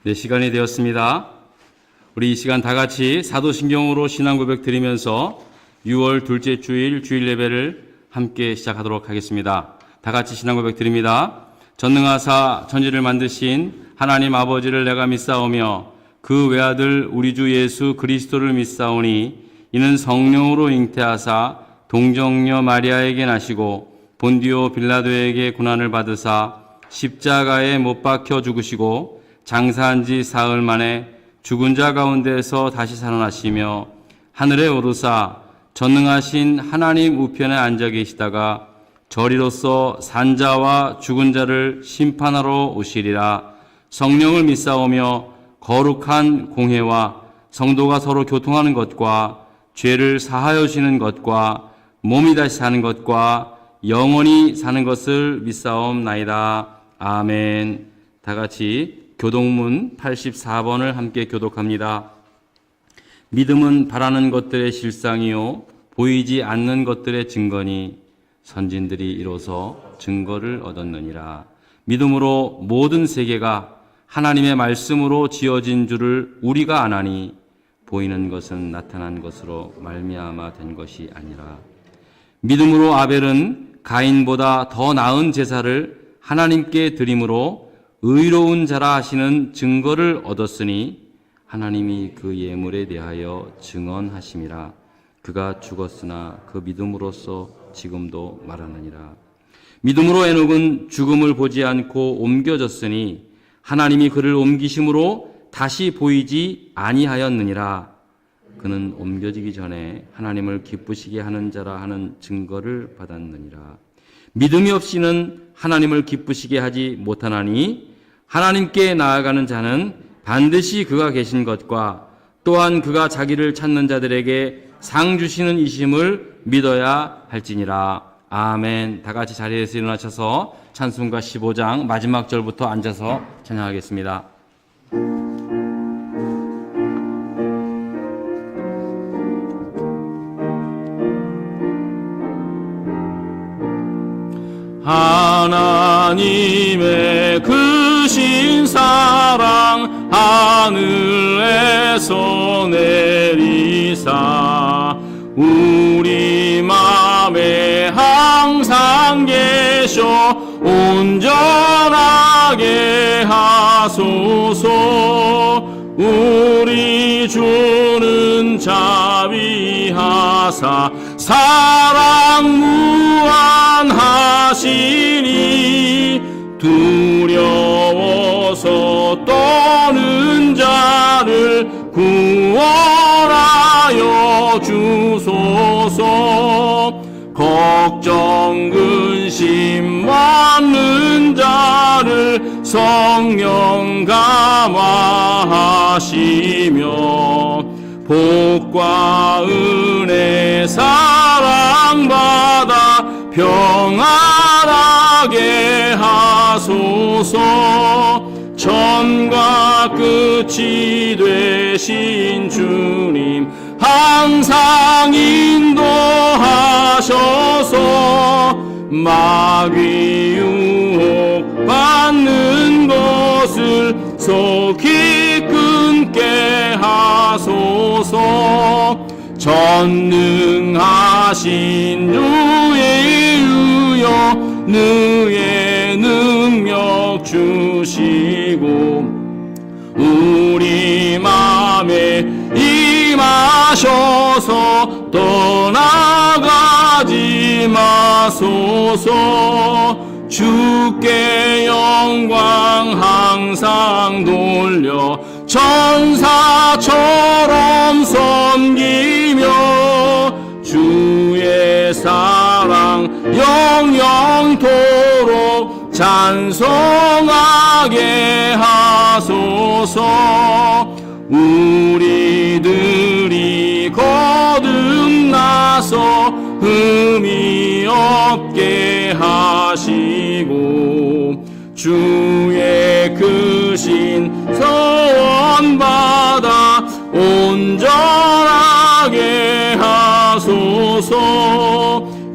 네, 시간이 되었습니다. 우리 이 시간 다 같이 사도신경으로 신앙 고백 드리면서 6월 둘째 주일 주일 예배를 함께 시작하도록 하겠습니다. 다 같이 신앙 고백 드립니다. 전능하사 천지를 만드신 하나님 아버지를 내가 믿사오며 그 외아들 우리 주 예수 그리스도를 믿사오니 이는 성령으로 잉태하사 동정녀 마리아에게 나시고 본디오 빌라도에게 고난을 받으사 십자가에 못 박혀 죽으시고 장사한 지 사흘 만에 죽은 자 가운데서 다시 살아나시며 하늘에 오르사 전능하신 하나님 우편에 앉아 계시다가 저리로서 산자와 죽은 자를 심판하러 오시리라. 성령을 믿사오며 거룩한 공회와 성도가 서로 교통하는 것과 죄를 사하여 주시는 것과 몸이 다시 사는 것과 영원히 사는 것을 믿사옵나이다. 아멘. 다 같이 교독문 84번을 함께 교독합니다. 믿음은 바라는 것들의 실상이요 보이지 않는 것들의 증거니 선진들이 이로써 증거를 얻었느니라. 믿음으로 모든 세계가 하나님의 말씀으로 지어진 줄을 우리가 아나니 보이는 것은 나타난 것으로 말미암아 된 것이 아니라. 믿음으로 아벨은 가인보다 더 나은 제사를 하나님께 드림으로 의로운 자라 하시는 증거를 얻었으니 하나님이 그 예물에 대하여 증언하심이라. 그가 죽었으나 그 믿음으로써 지금도 말하느니라. 믿음으로 에녹은 죽음을 보지 않고 옮겨졌으니 하나님이 그를 옮기심으로 다시 보이지 아니하였느니라. 그는 옮겨지기 전에 하나님을 기쁘시게 하는 자라 하는 증거를 받았느니라. 믿음이 없이는 하나님을 기쁘시게 하지 못하나니 하나님께 나아가는 자는 반드시 그가 계신 것과 또한 그가 자기를 찾는 자들에게 상 주시는 이심을 믿어야 할지니라. 아멘. 다 같이 자리에서 일어나셔서 찬송가 15장 마지막 절부터 앉아서 찬양하겠습니다. 하나님의 크신 사랑 하늘에서 내리사 우리 맘에 항상 계셔 온전하게 하소서. 우리 주는 자비하사 사랑 무한하시니 두려워서 떠는 자를 구원하여 주소서. 걱정 근심 많은 자를 성령 감화하시며 복과 은혜 사랑받아 평안하게 하소서. 전과 끝이 되신 주님 항상 인도하셔서 마귀 유혹 받는 것을 속히 끊게 하소서. 전능하신 주의 유여 너의 능력 주시고 우리 맘에 임하셔서 떠나가지 마소서. 주께 영광 항상 돌려 천사처럼 섬기며 주의 사랑 영영토록 찬송하게 하소서. 우리들이 거듭나서 흠이 없게 하시고 주의 크신 서원 받아 온전하게 하소서.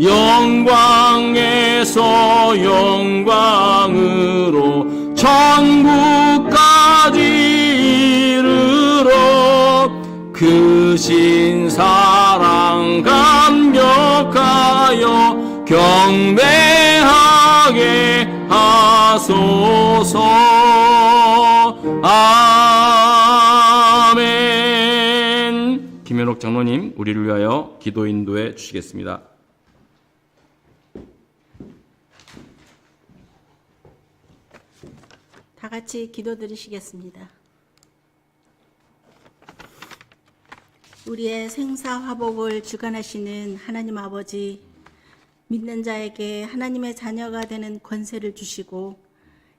영광에서 영광으로 천국까지 크신 사랑 감격하여 경배하게 하소서. 아멘. 김현옥 장로님, 우리를 위하여 기도 인도해 주시겠습니다. 다 같이 기도드리시겠습니다. 우리의 생사화복을 주관하시는 하나님 아버지, 믿는 자에게 하나님의 자녀가 되는 권세를 주시고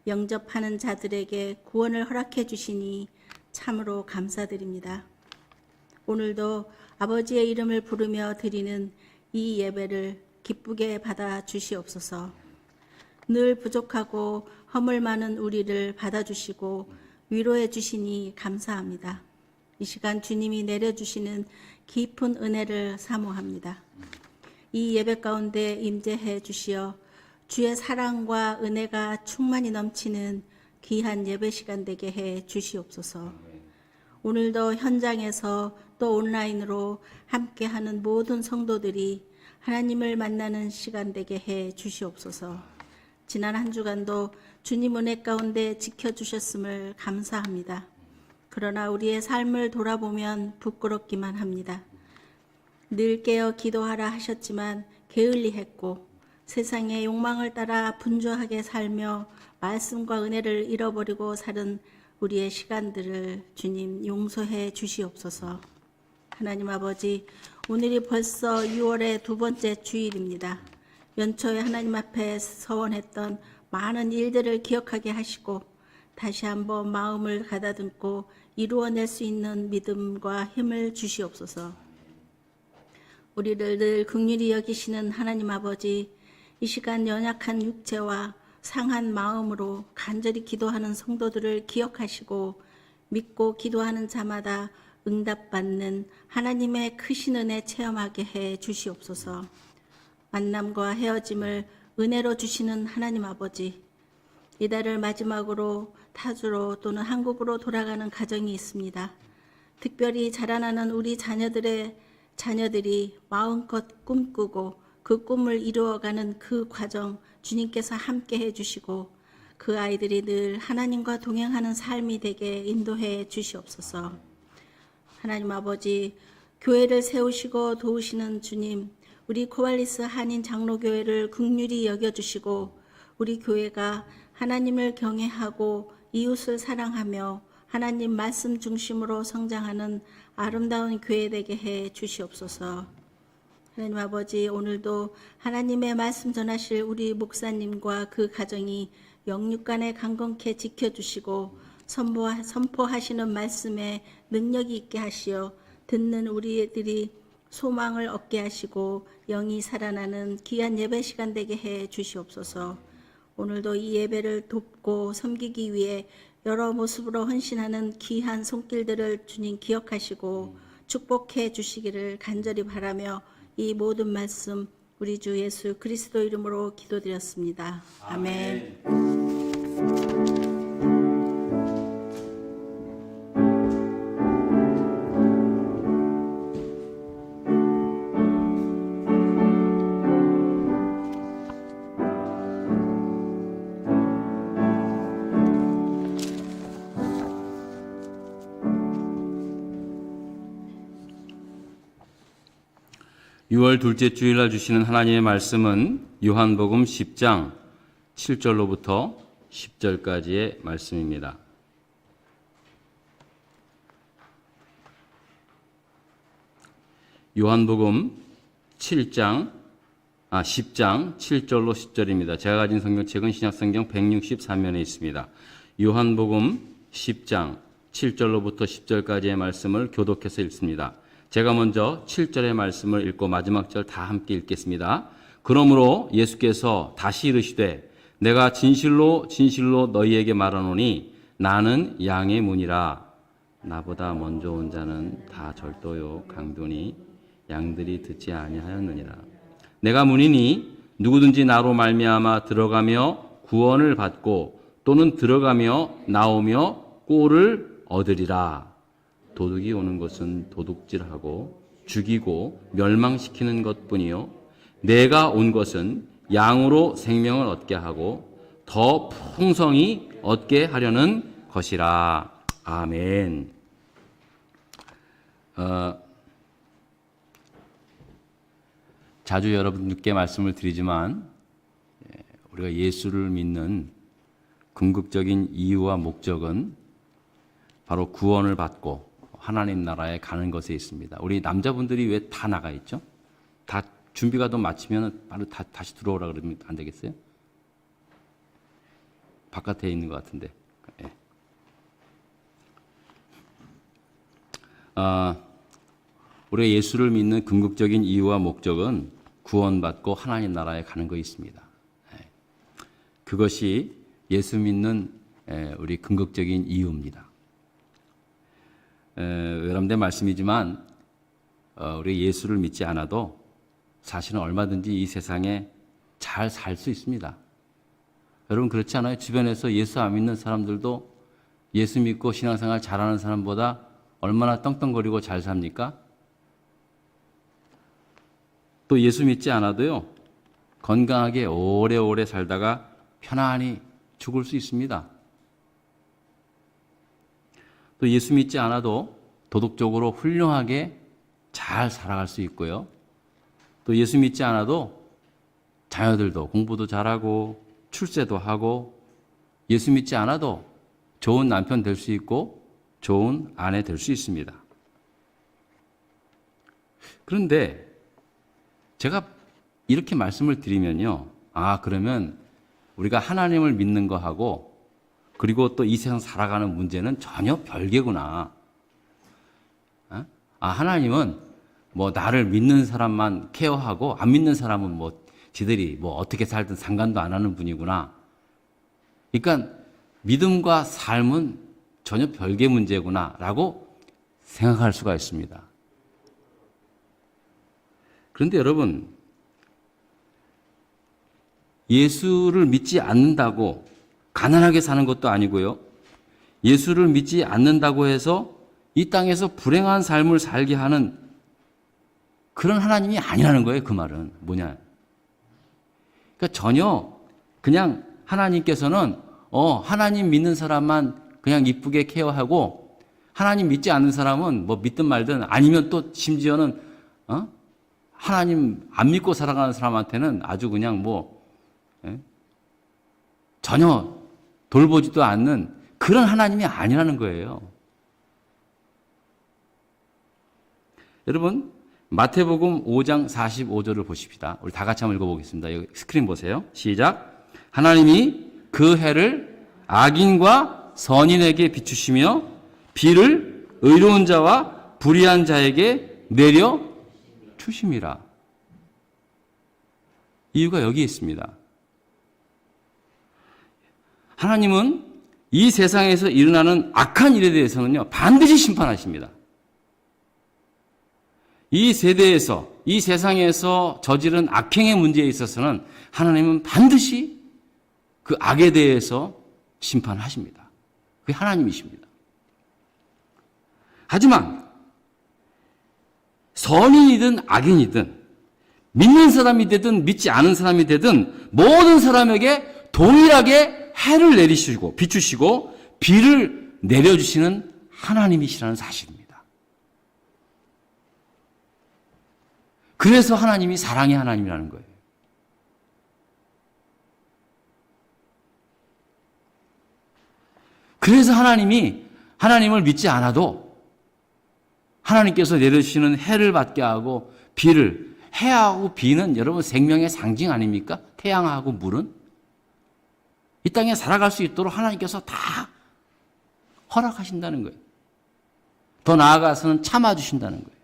영접하는 자들에게 구원을 허락해 주시니 참으로 감사드립니다. 오늘도 아버지의 이름을 부르며 드리는 이 예배를 기쁘게 받아 주시옵소서. 늘 부족하고 허물 많은 우리를 받아주시고 위로해 주시니 감사합니다. 이 시간 주님이 내려주시는 깊은 은혜를 사모합니다. 이 예배 가운데 임재해 주시어 주의 사랑과 은혜가 충만히 넘치는 귀한 예배 시간 되게 해 주시옵소서. 오늘도 현장에서 또 온라인으로 함께하는 모든 성도들이 하나님을 만나는 시간 되게 해 주시옵소서. 지난 한 주간도 주님 은혜 가운데 지켜주셨음을 감사합니다. 그러나 우리의 삶을 돌아보면 부끄럽기만 합니다. 늘 깨어 기도하라 하셨지만 게을리했고 세상의 욕망을 따라 분주하게 살며 말씀과 은혜를 잃어버리고 사는 우리의 시간들을 주님 용서해 주시옵소서. 하나님 아버지, 오늘이 벌써 6월의 두 번째 주일입니다. 연초에 하나님 앞에 서원했던 많은 일들을 기억하게 하시고 다시 한번 마음을 가다듬고 이루어낼 수 있는 믿음과 힘을 주시옵소서. 우리를 늘 긍휼히 여기시는 하나님 아버지, 이 시간 연약한 육체와 상한 마음으로 간절히 기도하는 성도들을 기억하시고 믿고 기도하는 자마다 응답받는 하나님의 크신 은혜 체험하게 해 주시옵소서. 만남과 헤어짐을 은혜로 주시는 하나님 아버지, 이달을 마지막으로 타주로 또는 한국으로 돌아가는 가정이 있습니다. 특별히 자라나는 우리 자녀들이 마음껏 꿈꾸고 그 꿈을 이루어가는 그 과정 주님께서 함께 해주시고 그 아이들이 늘 하나님과 동행하는 삶이 되게 인도해 주시옵소서. 하나님 아버지, 교회를 세우시고 도우시는 주님, 우리 코발리스 한인 장로교회를 긍휼히 여겨주시고 우리 교회가 하나님을 경외하고 이웃을 사랑하며 하나님 말씀 중심으로 성장하는 아름다운 교회 되게 해 주시옵소서. 하나님 아버지, 오늘도 하나님의 말씀 전하실 우리 목사님과 그 가정이 영육간에 강건케 지켜주시고 선포하시는 말씀에 능력이 있게 하시어 듣는 우리들이 소망을 얻게 하시고 영이 살아나는 귀한 예배 시간 되게 해 주시옵소서. 오늘도 이 예배를 돕고 섬기기 위해 여러 모습으로 헌신하는 귀한 손길들을 주님 기억하시고 축복해 주시기를 간절히 바라며 이 모든 말씀 우리 주 예수 그리스도 이름으로 기도드렸습니다. 아멘. 6월 둘째 주일날 주시는 하나님의 말씀은 요한복음 10장 7절로부터 10절까지의 말씀입니다. 요한복음 10장 7절로 10절입니다. 제가 가진 성경책은 신약성경 163면에 있습니다. 요한복음 10장 7절로부터 10절까지의 말씀을 교독해서 읽습니다. 제가 먼저 7절의 말씀을 읽고 마지막 절 다 함께 읽겠습니다. 그러므로 예수께서 다시 이르시되 내가 진실로 진실로 너희에게 말하노니 나는 양의 문이라. 나보다 먼저 온 자는 다 절도요 강도니 양들이 듣지 아니하였느니라. 내가 문이니 누구든지 나로 말미암아 들어가며 구원을 받고 또는 들어가며 나오며 꼴을 얻으리라. 도둑이 오는 것은 도둑질하고 죽이고 멸망시키는 것뿐이요 내가 온 것은 양으로 생명을 얻게 하고 더 풍성히 얻게 하려는 것이라. 아멘. 자주 여러분께 말씀을 드리지만 우리가 예수를 믿는 궁극적인 이유와 목적은 바로 구원을 받고 하나님 나라에 가는 것에 있습니다. 우리 남자분들이 왜 다 나가 있죠? 다 준비가 좀 마치면 바로 다시 들어오라 그러면 안 되겠어요? 바깥에 있는 것 같은데. 예. 우리가 예수를 믿는 궁극적인 이유와 목적은 구원받고 하나님 나라에 가는 것이 있습니다. 예. 그것이 예수 믿는 우리 궁극적인 이유입니다. 외람된 말씀이지만 우리 예수를 믿지 않아도 사실은 얼마든지 이 세상에 잘 살 수 있습니다. 여러분 그렇지 않아요? 주변에서 예수 안 믿는 사람들도 예수 믿고 신앙생활 잘하는 사람보다 얼마나 떵떵거리고 잘 삽니까? 또 예수 믿지 않아도요, 건강하게 오래오래 살다가 편안히 죽을 수 있습니다. 또 예수 믿지 않아도 도덕적으로 훌륭하게 잘 살아갈 수 있고요. 또 예수 믿지 않아도 자녀들도 공부도 잘하고 출세도 하고 예수 믿지 않아도 좋은 남편 될 수 있고 좋은 아내 될 수 있습니다. 그런데 제가 이렇게 말씀을 드리면요. 그러면 우리가 하나님을 믿는 거하고 그리고 또 이 세상 살아가는 문제는 전혀 별개구나. 하나님은 뭐 나를 믿는 사람만 케어하고 안 믿는 사람은 뭐 지들이 뭐 어떻게 살든 상관도 안 하는 분이구나. 그러니까 믿음과 삶은 전혀 별개 문제구나라고 생각할 수가 있습니다. 그런데 여러분, 예수를 믿지 않는다고 가난하게 사는 것도 아니고요. 예수를 믿지 않는다고 해서 이 땅에서 불행한 삶을 살게 하는 그런 하나님이 아니라는 거예요. 그 말은 뭐냐. 그러니까 전혀 그냥 하나님께서는 하나님 믿는 사람만 그냥 이쁘게 케어하고 하나님 믿지 않는 사람은 뭐 믿든 말든 아니면 또 심지어는 하나님 안 믿고 살아가는 사람한테는 아주 그냥 전혀 돌보지도 않는 그런 하나님이 아니라는 거예요. 여러분, 마태복음 5장 45절을 보십시다. 우리 다 같이 한번 읽어보겠습니다. 여기 스크린 보세요. 시작. 하나님이 그 해를 악인과 선인에게 비추시며 비를 의로운 자와 불의한 자에게 내려 주심이라. 이유가 여기에 있습니다. 하나님은 이 세상에서 일어나는 악한 일에 대해서는요, 반드시 심판하십니다. 이 세대에서, 이 세상에서 저지른 악행의 문제에 있어서는 하나님은 반드시 그 악에 대해서 심판하십니다. 그게 하나님이십니다. 하지만 선인이든 악인이든 믿는 사람이 되든 믿지 않은 사람이 되든 모든 사람에게 동일하게 해를 내리시고 비추시고 비를 내려주시는 하나님이시라는 사실입니다. 그래서 하나님이 사랑의 하나님이라는 거예요. 그래서 하나님을 믿지 않아도 하나님께서 내려주시는 해를 받게 하고 비를, 해하고 비는 여러분 생명의 상징 아닙니까? 태양하고 물은? 이 땅에 살아갈 수 있도록 하나님께서 다 허락하신다는 거예요. 더 나아가서는 참아주신다는 거예요.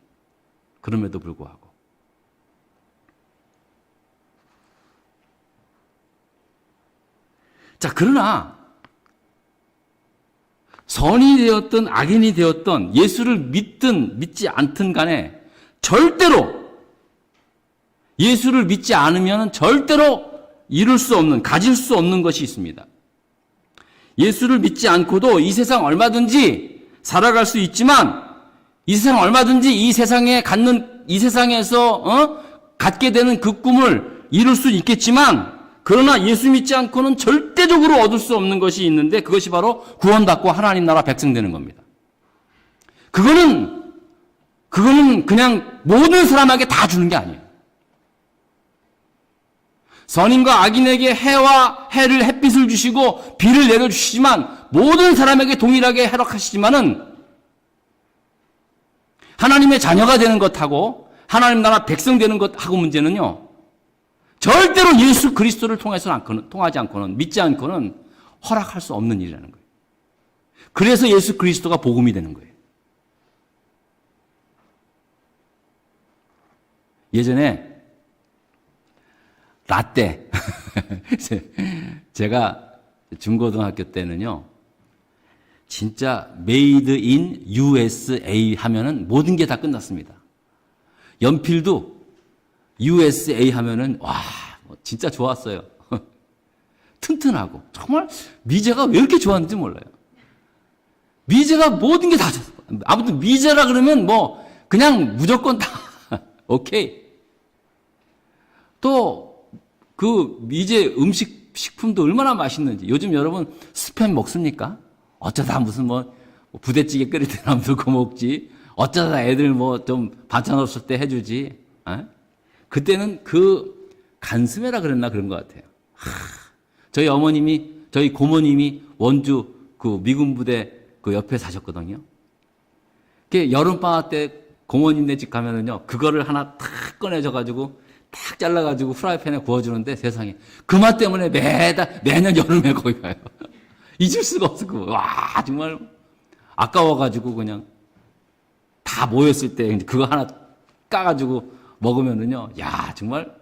그럼에도 불구하고. 자, 그러나 선인이 되었든 악인이 되었든 예수를 믿든 믿지 않든 간에 절대로 예수를 믿지 않으면 절대로 이룰 수 없는, 가질 수 없는 것이 있습니다. 예수를 믿지 않고도 이 세상 얼마든지 살아갈 수 있지만 이 세상 얼마든지 이 세상에서 갖게 되는 그 꿈을 이룰 수 있겠지만, 그러나 예수 믿지 않고는 절대적으로 얻을 수 없는 것이 있는데, 그것이 바로 구원받고 하나님 나라 백성 되는 겁니다. 그거는 그냥 모든 사람에게 다 주는 게 아니에요. 선인과 악인에게 햇빛을 주시고 비를 내려주시지만, 모든 사람에게 동일하게 허락하시지만은, 하나님의 자녀가 되는 것하고 하나님 나라 백성 되는 것하고 문제는요, 절대로 예수 그리스도를 통하지 않고는, 믿지 않고는 허락할 수 없는 일이라는 거예요. 그래서 예수 그리스도가 복음이 되는 거예요. 예전에 라떼 제가 중고등학교 때는요, 진짜 메이드 인 USA 하면은 모든 게 다 끝났습니다. 연필도 USA 하면은 와, 진짜 좋았어요. 튼튼하고 정말 미제가 왜 이렇게 좋았는지 몰라요. 미제가 모든 게 다 좋았어요. 아무튼 미제라 그러면 뭐 그냥 무조건 다 오케이. 또 그 미제 식품도 얼마나 맛있는지. 요즘 여러분 스팸 먹습니까? 어쩌다 무슨 부대찌개 끓일 때 나면 들고 먹지. 어쩌다 애들 좀 반찬 없을 때 해주지. 그때는 그 간스메라 그랬나 그런 것 같아요. 저희 고모님이 원주 그 미군 부대 그 옆에 사셨거든요. 여름방학 때 고모님네 집 가면은요, 그거를 하나 탁 꺼내줘가지고 탁 잘라가지고 프라이팬에 구워주는데, 세상에 그 맛 때문에 매년 여름에 거기 가요. 잊을 수가 없었고, 와, 정말 아까워가지고 그냥 다 모였을 때 그거 하나 까가지고 먹으면은요, 야, 정말.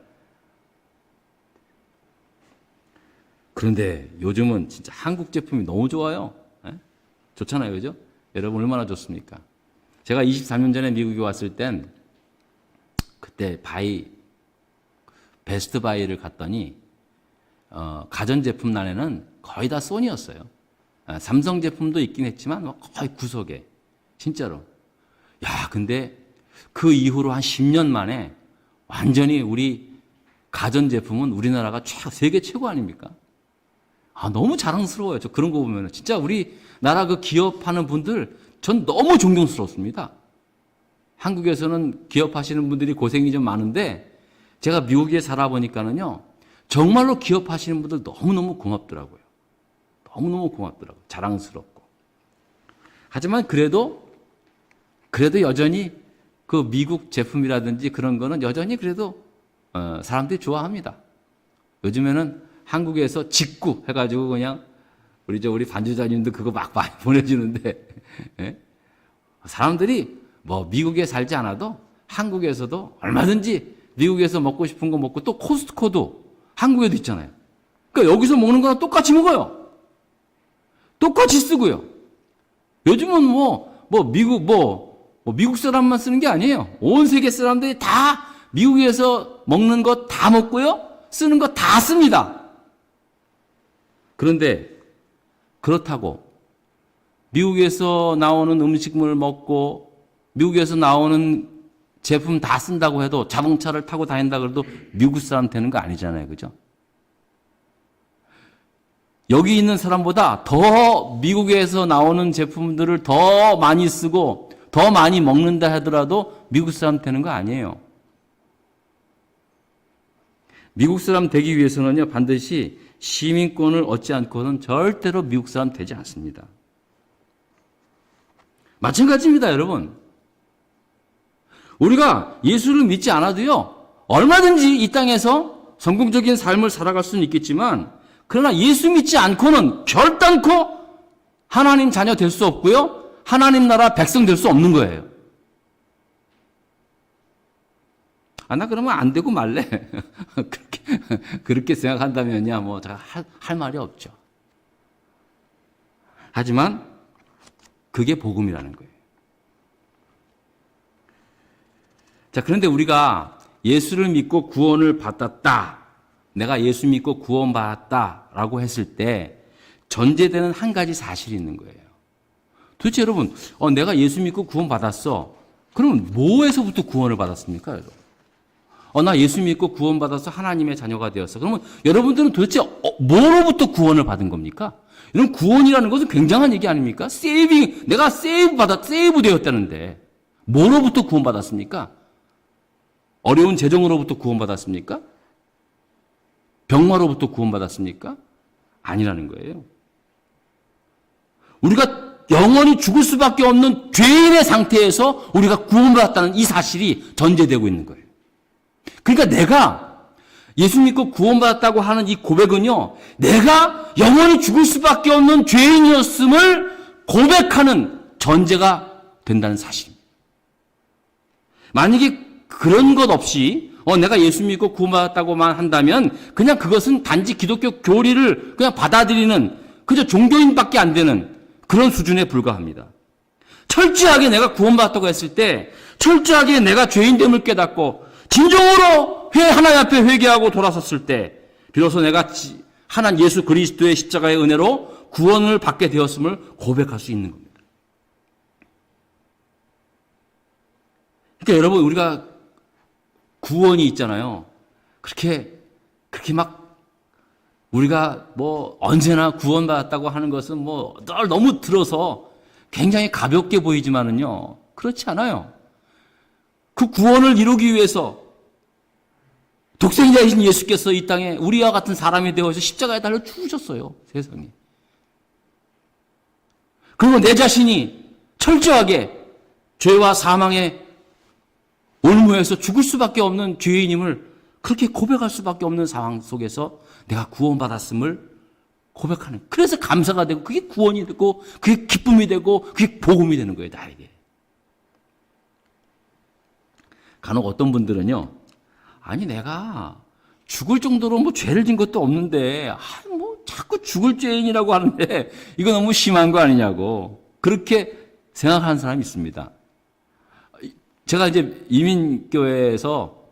그런데 요즘은 진짜 한국 제품이 너무 좋아요. 좋잖아요, 그죠? 여러분 얼마나 좋습니까? 제가 23년 전에 미국에 왔을 땐 그때 베스트 바이를 갔더니 가전제품 난에는 거의 다 소니였어요. 삼성 제품도 있긴 했지만 거의 구석에. 진짜로. 야, 근데 그 이후로 한 10년 만에 완전히 우리 가전제품은 우리나라가 세계 최고 아닙니까? 너무 자랑스러워요. 저 그런 거 보면. 진짜 우리나라 그 기업하는 분들 전 너무 존경스럽습니다. 한국에서는 기업하시는 분들이 고생이 좀 많은데, 제가 미국에 살아보니까는요, 정말로 기업하시는 분들 너무너무 고맙더라고요. 너무너무 고맙더라고요. 자랑스럽고. 하지만 그래도 여전히 그 미국 제품이라든지 그런 거는 여전히 그래도 사람들이 좋아합니다. 요즘에는 한국에서 직구 해가지고 그냥 우리 반주자님도 그거 막 많이 보내주는데, 예? 사람들이 미국에 살지 않아도 한국에서도 얼마든지 미국에서 먹고 싶은 거 먹고, 또 코스트코도 한국에도 있잖아요. 그러니까 여기서 먹는 거랑 똑같이 먹어요. 똑같이 쓰고요. 요즘은 미국 사람만 쓰는 게 아니에요. 온 세계 사람들이 다 미국에서 먹는 거 다 먹고요, 쓰는 거 다 씁니다. 그런데 그렇다고 미국에서 나오는 음식물을 먹고 미국에서 나오는 제품 다 쓴다고 해도, 자동차를 타고 다닌다 그래도 미국 사람 되는 거 아니잖아요. 그죠? 여기 있는 사람보다 더 미국에서 나오는 제품들을 더 많이 쓰고 더 많이 먹는다 하더라도 미국 사람 되는 거 아니에요. 미국 사람 되기 위해서는요, 반드시 시민권을 얻지 않고는 절대로 미국 사람 되지 않습니다. 마찬가지입니다, 여러분. 우리가 예수를 믿지 않아도요, 얼마든지 이 땅에서 성공적인 삶을 살아갈 수는 있겠지만, 그러나 예수 믿지 않고는 결단코 하나님 자녀 될 수 없고요, 하나님 나라 백성 될 수 없는 거예요. 나 그러면 안 되고 말래. 그렇게 생각한다면야 제가 할 말이 없죠. 하지만 그게 복음이라는 거예요. 자, 그런데 우리가 예수를 믿고 구원을 받았다, 내가 예수 믿고 구원받았다라고 했을 때 전제되는 한 가지 사실이 있는 거예요. 도대체 여러분, 내가 예수 믿고 구원받았어. 그러면 뭐에서부터 구원을 받았습니까, 여러분? 나 예수 믿고 구원받아서 하나님의 자녀가 되었어. 그러면 여러분들은 도대체 뭐로부터 구원을 받은 겁니까? 이런 구원이라는 것은 굉장한 얘기 아닙니까? 내가 세이브 되었다는데 뭐로부터 구원받았습니까? 어려운 재정으로부터 구원받았습니까? 병마로부터 구원받았습니까? 아니라는 거예요. 우리가 영원히 죽을 수밖에 없는 죄인의 상태에서 우리가 구원받았다는 이 사실이 전제되고 있는 거예요. 그러니까 내가 예수 믿고 구원받았다고 하는 이 고백은요, 내가 영원히 죽을 수밖에 없는 죄인이었음을 고백하는 전제가 된다는 사실입니다. 만약에 그런 것 없이 내가 예수 믿고 구원받았다고만 한다면 그냥 그것은 단지 기독교 교리를 그냥 받아들이는 그저 종교인밖에 안 되는 그런 수준에 불과합니다. 철저하게 내가 구원받았다고 했을 때 철저하게 내가 죄인됨을 깨닫고 진정으로 하나님 앞에 회개하고 돌아섰을 때 비로소 내가 하나님 예수 그리스도의 십자가의 은혜로 구원을 받게 되었음을 고백할 수 있는 겁니다. 그러니까 여러분, 우리가 구원이 있잖아요. 그렇게 막 우리가 뭐 언제나 구원받았다고 하는 것은 늘 너무 들어서 굉장히 가볍게 보이지만은요, 그렇지 않아요. 그 구원을 이루기 위해서 독생자이신 예수께서 이 땅에 우리와 같은 사람이 되어서 십자가에 달려 죽으셨어요, 세상에. 그리고 내 자신이 철저하게 죄와 사망의 올무에서 죽을 수밖에 없는 죄인임을 그렇게 고백할 수밖에 없는 상황 속에서 내가 구원받았음을 고백하는, 그래서 감사가 되고 그게 구원이 되고 그게 기쁨이 되고 그게 복음이 되는 거예요, 나에게. 간혹 어떤 분들은요, 아니 내가 죽을 정도로 죄를 진 것도 없는데 자꾸 죽을 죄인이라고 하는데 이거 너무 심한 거 아니냐고 그렇게 생각하는 사람이 있습니다. 제가 이제 이민교회에서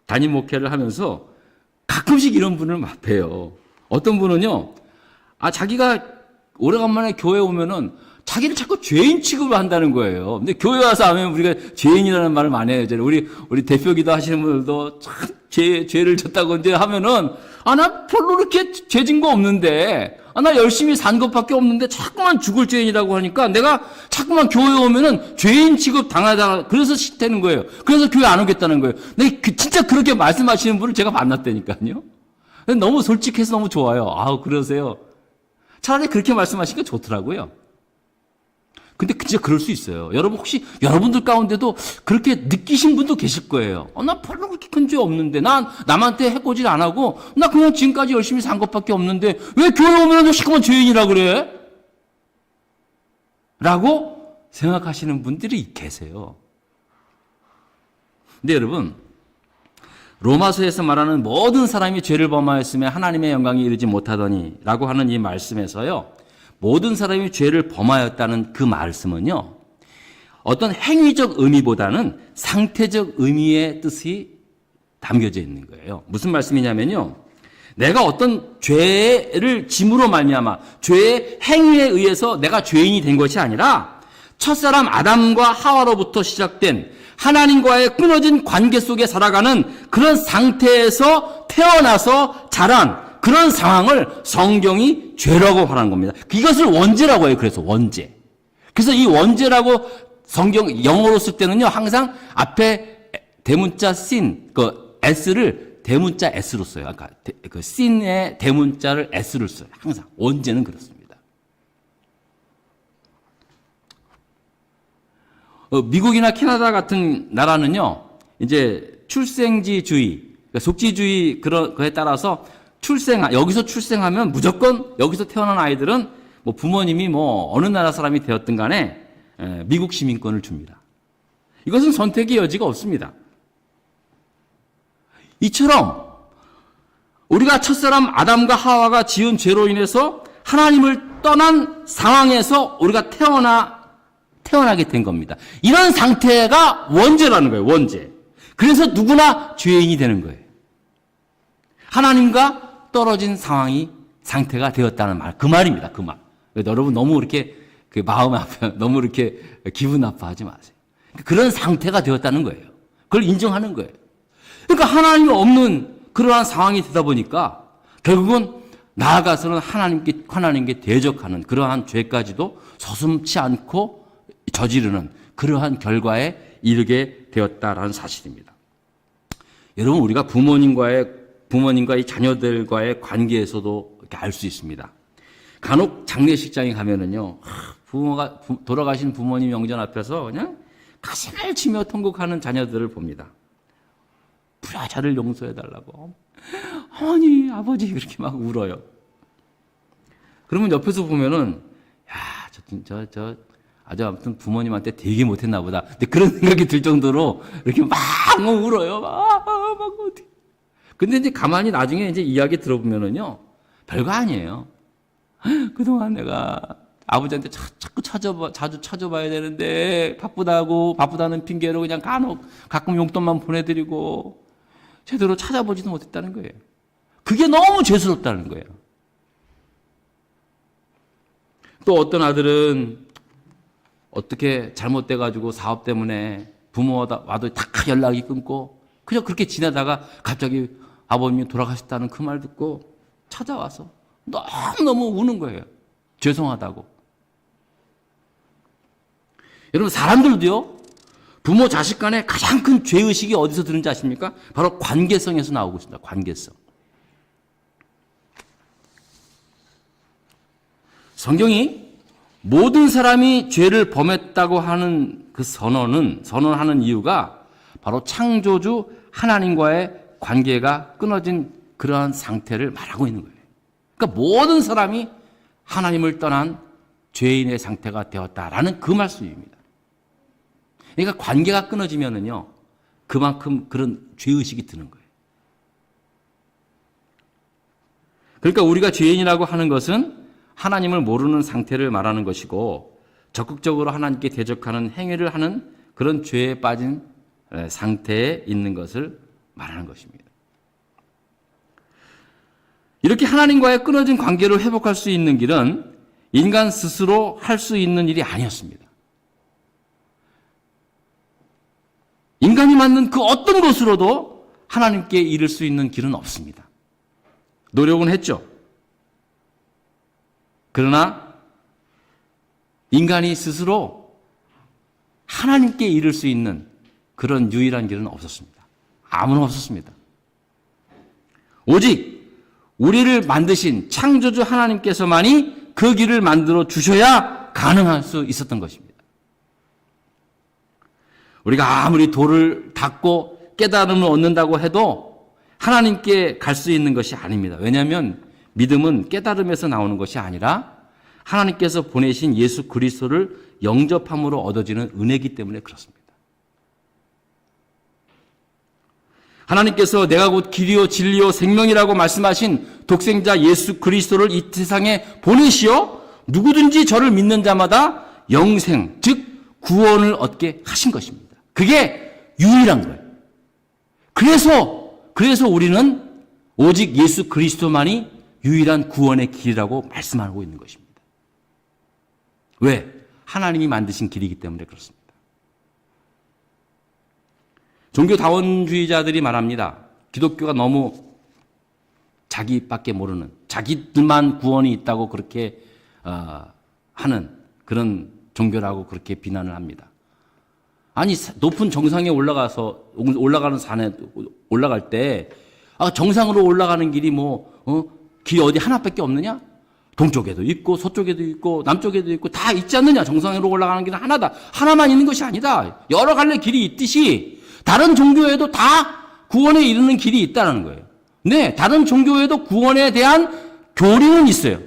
담임 목회를 하면서 가끔씩 이런 분을 봬요. 어떤 분은요, 자기가 오래간만에 교회 오면은 자기를 자꾸 죄인 취급을 한다는 거예요. 근데 교회 와서 하면 우리가 죄인이라는 말을 많이 해요. 우리 대표기도 하시는 분들도 참 죄를 졌다고 이제 하면은, 나 별로 그렇게 죄진 거 없는데, 나 열심히 산 것밖에 없는데 자꾸만 죽을 죄인이라고 하니까 내가 자꾸만 교회 오면은 죄인 취급 당하다가 그래서 싫다는 거예요. 그래서 교회 안 오겠다는 거예요. 근데 진짜 그렇게 말씀하시는 분을 제가 만났다니까요. 너무 솔직해서 너무 좋아요. 그러세요. 차라리 그렇게 말씀하시니까 좋더라고요. 근데 진짜 그럴 수 있어요. 혹시 여러분들 가운데도 그렇게 느끼신 분도 계실 거예요. 나 별로 그렇게 큰 죄 없는데, 남한테 해코지를 안 하고, 나 그냥 지금까지 열심히 산 것밖에 없는데, 왜 교회 오면 시커먼 죄인이라 그래? 라고 생각하시는 분들이 계세요. 근데 여러분, 로마서에서 말하는 모든 사람이 죄를 범하였으며 하나님의 영광에 이르지 못하더니 라고 하는 이 말씀에서요, 모든 사람이 죄를 범하였다는 그 말씀은요, 어떤 행위적 의미보다는 상태적 의미의 뜻이 담겨져 있는 거예요. 무슨 말씀이냐면요, 내가 어떤 죄를 짐으로 말미암아 죄의 행위에 의해서 내가 죄인이 된 것이 아니라 첫사람 아담과 하와로부터 시작된 하나님과의 끊어진 관계 속에 살아가는 그런 상태에서 태어나서 자란 그런 상황을 성경이 죄라고 말하는 겁니다. 이것을 원죄라고 해요. 그래서 원죄. 그래서 이 원죄라고 성경 영어로 쓸 때는요, 항상 앞에 대문자 sin, s를 대문자 s로 써요. 그러니까 그 sin의 대문자를 s를 써요. 항상 원죄는 그렇습니다. 미국이나 캐나다 같은 나라는요, 이제 출생지주의, 그러니까 속지주의 그에 따라서 여기서 출생하면 무조건 여기서 태어난 아이들은 부모님이 어느 나라 사람이 되었든 간에 미국 시민권을 줍니다. 이것은 선택의 여지가 없습니다. 이처럼 우리가 첫사람 아담과 하와가 지은 죄로 인해서 하나님을 떠난 상황에서 우리가 태어나게 된 겁니다. 이런 상태가 원죄라는 거예요. 원죄. 그래서 누구나 죄인이 되는 거예요. 하나님과 떨어진 상태가 되었다는 말, 그 말입니다. 그 말. 여러분 너무 이렇게 그 마음 아파 너무 이렇게 기분 나빠하지 마세요. 그런 상태가 되었다는 거예요. 그걸 인정하는 거예요. 그러니까 하나님이 없는 그러한 상황이 되다 보니까 결국은 나아가서는 하나님께 대적하는 그러한 죄까지도 서슴지 않고 저지르는 그러한 결과에 이르게 되었다라는 사실입니다. 여러분, 우리가 부모님과 이 자녀들과의 관계에서도 이렇게 알 수 있습니다. 간혹 장례식장에 가면은요, 돌아가신 부모님 영전 앞에서 그냥 가슴을 치며 통곡하는 자녀들을 봅니다. 부야 저를 용서해달라고. 어머니, 아버지, 이렇게 막 울어요. 그러면 옆에서 보면은, 아주 아무튼 부모님한테 되게 못했나 보다. 근데 그런 생각이 들 정도로 이렇게 막 울어요. 막 어떻게. 근데 이제 가만히 나중에 이제 이야기 들어보면은요, 별거 아니에요. 그동안 내가 아버지한테 자주 찾아봐야 되는데 바쁘다는 핑계로 그냥 가끔 용돈만 보내드리고 제대로 찾아보지도 못했다는 거예요. 그게 너무 죄스럽다는 거예요. 또 어떤 아들은 어떻게 잘못돼가지고 사업 때문에 부모와도 다 연락이 끊고 그냥 그렇게 지내다가 갑자기 아버님이 돌아가셨다는 그 말 듣고 찾아와서 너무너무 우는 거예요. 죄송하다고. 여러분, 사람들도요, 부모 자식 간에 가장 큰 죄의식이 어디서 드는지 아십니까? 바로 관계성에서 나오고 있습니다. 관계성. 성경이 모든 사람이 죄를 범했다고 하는 그 선언하는 이유가 바로 창조주 하나님과의 관계가 끊어진 그러한 상태를 말하고 있는 거예요. 그러니까 모든 사람이 하나님을 떠난 죄인의 상태가 되었다라는 그 말씀입니다. 그러니까 관계가 끊어지면은요, 그만큼 그런 죄의식이 드는 거예요. 그러니까 우리가 죄인이라고 하는 것은 하나님을 모르는 상태를 말하는 것이고 적극적으로 하나님께 대적하는 행위를 하는 그런 죄에 빠진 상태에 있는 것을 말하는 것입니다. 이렇게 하나님과의 끊어진 관계를 회복할 수 있는 길은 인간 스스로 할 수 있는 일이 아니었습니다. 인간이 만든 그 어떤 것으로도 하나님께 이를 수 있는 길은 없습니다. 노력은 했죠. 그러나 인간이 스스로 하나님께 이를 수 있는 그런 유일한 길은 없었습니다. 아무나 없었습니다. 오직 우리를 만드신 창조주 하나님께서만이 그 길을 만들어 주셔야 가능할 수 있었던 것입니다. 우리가 아무리 돌을 닦고 깨달음을 얻는다고 해도 하나님께 갈 수 있는 것이 아닙니다. 왜냐하면 믿음은 깨달음에서 나오는 것이 아니라 하나님께서 보내신 예수 그리스도를 영접함으로 얻어지는 은혜이기 때문에 그렇습니다. 하나님께서 내가 곧 길이요 진리요 생명이라고 말씀하신 독생자 예수 그리스도를 이 세상에 보내시어 누구든지 저를 믿는 자마다 영생, 즉 구원을 얻게 하신 것입니다. 그게 유일한 거예요. 그래서 우리는 오직 예수 그리스도만이 유일한 구원의 길이라고 말씀하고 있는 것입니다. 왜? 하나님이 만드신 길이기 때문에 그렇습니다. 종교다원주의자들이 말합니다. 기독교가 너무 자기밖에 모르는, 자기들만 구원이 있다고 그렇게 하는 그런 종교라고 그렇게 비난을 합니다. 아니, 높은 정상에 올라가는 산에 올라갈 때 정상으로 올라가는 길이 길이 어디 하나밖에 없느냐? 동쪽에도 있고 서쪽에도 있고 남쪽에도 있고 다 있지 않느냐? 정상으로 올라가는 길은 하나다. 하나만 있는 것이 아니다. 여러 갈래 길이 있듯이 다른 종교에도 다 구원에 이르는 길이 있다는 거예요. 네, 다른 종교에도 구원에 대한 교리는 있어요.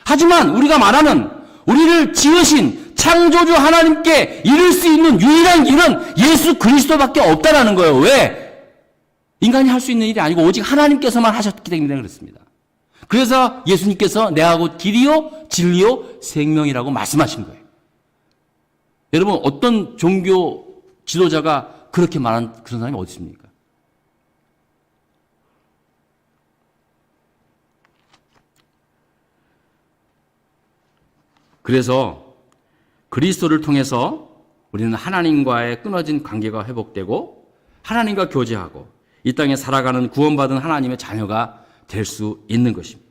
하지만 우리가 말하는 우리를 지으신 창조주 하나님께 이룰 수 있는 유일한 길은 예수 그리스도밖에 없다라는 거예요. 왜? 인간이 할 수 있는 일이 아니고 오직 하나님께서만 하셨기 때문에 그렇습니다. 그래서 예수님께서 내가 곧 길이요 진리요 생명이라고 말씀하신 거예요. 여러분, 어떤 종교 지도자가 그렇게 말한 그런 사람이 어디 있습니까? 그래서 그리스도를 통해서 우리는 하나님과의 끊어진 관계가 회복되고 하나님과 교제하고 이 땅에 살아가는 구원받은 하나님의 자녀가 될 수 있는 것입니다.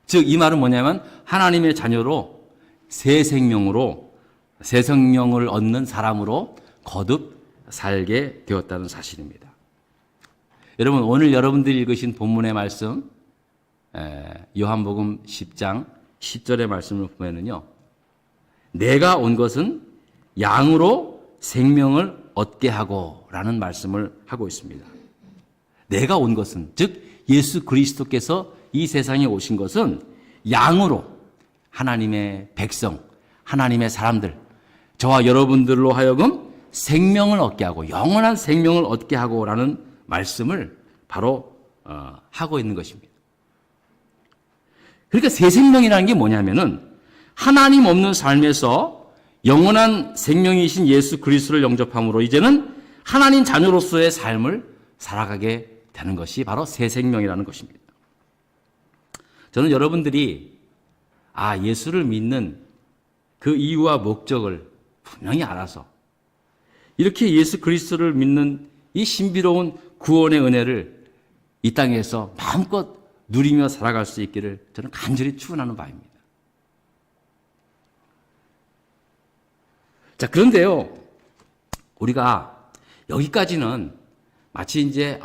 즉 이 말은 뭐냐면 하나님의 자녀로 새 생명으로 새 생명을 얻는 사람으로 거듭 살게 되었다는 사실입니다. 여러분 오늘 여러분들이 읽으신 본문의 말씀 요한복음 10장 10절의 말씀을 보면은요. 내가 온 것은 양으로 생명을 얻게 하고 라는 말씀을 하고 있습니다. 내가 온 것은 즉 예수 그리스도께서 이 세상에 오신 것은 양으로 하나님의 백성, 하나님의 사람들, 저와 여러분들로 하여금 생명을 얻게 하고 영원한 생명을 얻게 하고 라는 말씀을 바로 하고 있는 것입니다. 그러니까 새 생명이라는 게 뭐냐면은 하나님 없는 삶에서 영원한 생명이신 예수 그리스도를 영접함으로 이제는 하나님 자녀로서의 삶을 살아가게 되는 것이 바로 새 생명이라는 것입니다. 저는 여러분들이 예수를 믿는 그 이유와 목적을 분명히 알아서 이렇게 예수 그리스도를 믿는 이 신비로운 구원의 은혜를 이 땅에서 마음껏 누리며 살아갈 수 있기를 저는 간절히 축원하는 바입니다. 자, 그런데요, 우리가 여기까지는 마치 이제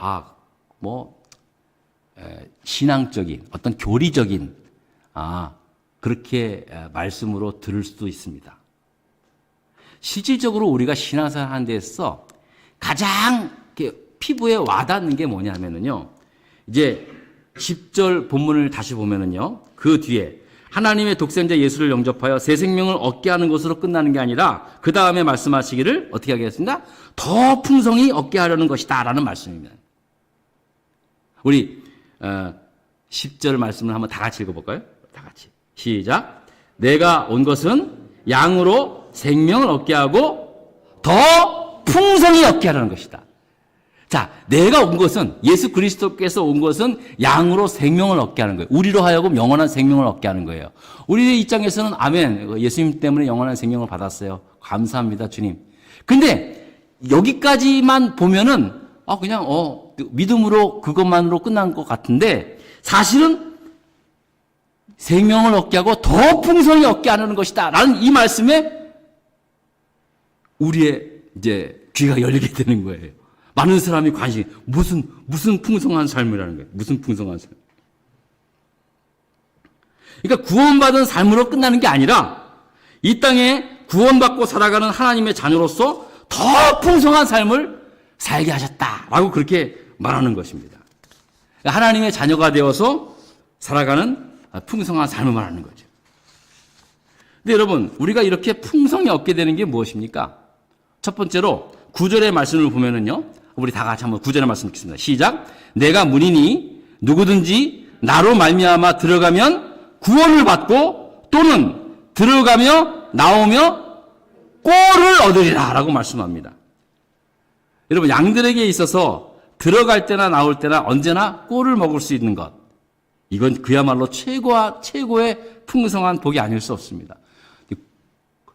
신앙적인 어떤 교리적인 그렇게 말씀으로 들을 수도 있습니다. 실질적으로 우리가 신앙생활 하는 데서 가장 피부에 와닿는 게 뭐냐면요, 이제 10절 본문을 다시 보면은요, 그 뒤에 하나님의 독생자 예수를 영접하여 새 생명을 얻게 하는 것으로 끝나는 게 아니라 그 다음에 말씀하시기를 어떻게 하겠습니까? 더 풍성히 얻게 하려는 것이다 라는 말씀입니다. 우리 10절 말씀을 한번 다 같이 읽어볼까요? 다 같이 시작. 내가 온 것은 양으로 생명을 얻게 하고 더 풍성히 얻게 하려는 것이다. 자, 내가 온 것은 예수 그리스도께서 온 것은 양으로 생명을 얻게 하는 거예요. 우리로 하여금 영원한 생명을 얻게 하는 거예요. 우리의 입장에서는 아멘, 예수님 때문에 영원한 생명을 받았어요. 감사합니다, 주님. 근데 여기까지만 보면은 그냥 믿음으로 그것만으로 끝난 것 같은데 사실은 생명을 얻게 하고 더 풍성히 얻게 하는 것이다 라는 이 말씀에 우리의 이제 귀가 열리게 되는 거예요. 많은 사람이 관심이 무슨 풍성한 삶이라는 거예요. 무슨 풍성한 삶. 그러니까 구원받은 삶으로 끝나는 게 아니라 이 땅에 구원받고 살아가는 하나님의 자녀로서 더 풍성한 삶을 살게 하셨다라고 그렇게 말하는 것입니다. 그러니까 하나님의 자녀가 되어서 살아가는 풍성한 삶을 말하는 거죠. 근데 여러분, 우리가 이렇게 풍성히 얻게 되는 게 무엇입니까? 첫 번째로 9절의 말씀을 보면은요, 우리 다 같이 한번 9절의 말씀 읽겠습니다. 시작. 내가 문이니 누구든지 나로 말미암아 들어가면 구원을 받고 또는 들어가며 나오며 꼴을 얻으리라 라고 말씀합니다. 여러분, 양들에게 있어서 들어갈 때나 나올 때나 언제나 꼴을 먹을 수 있는 것, 이건 그야말로 최고의 풍성한 복이 아닐 수 없습니다.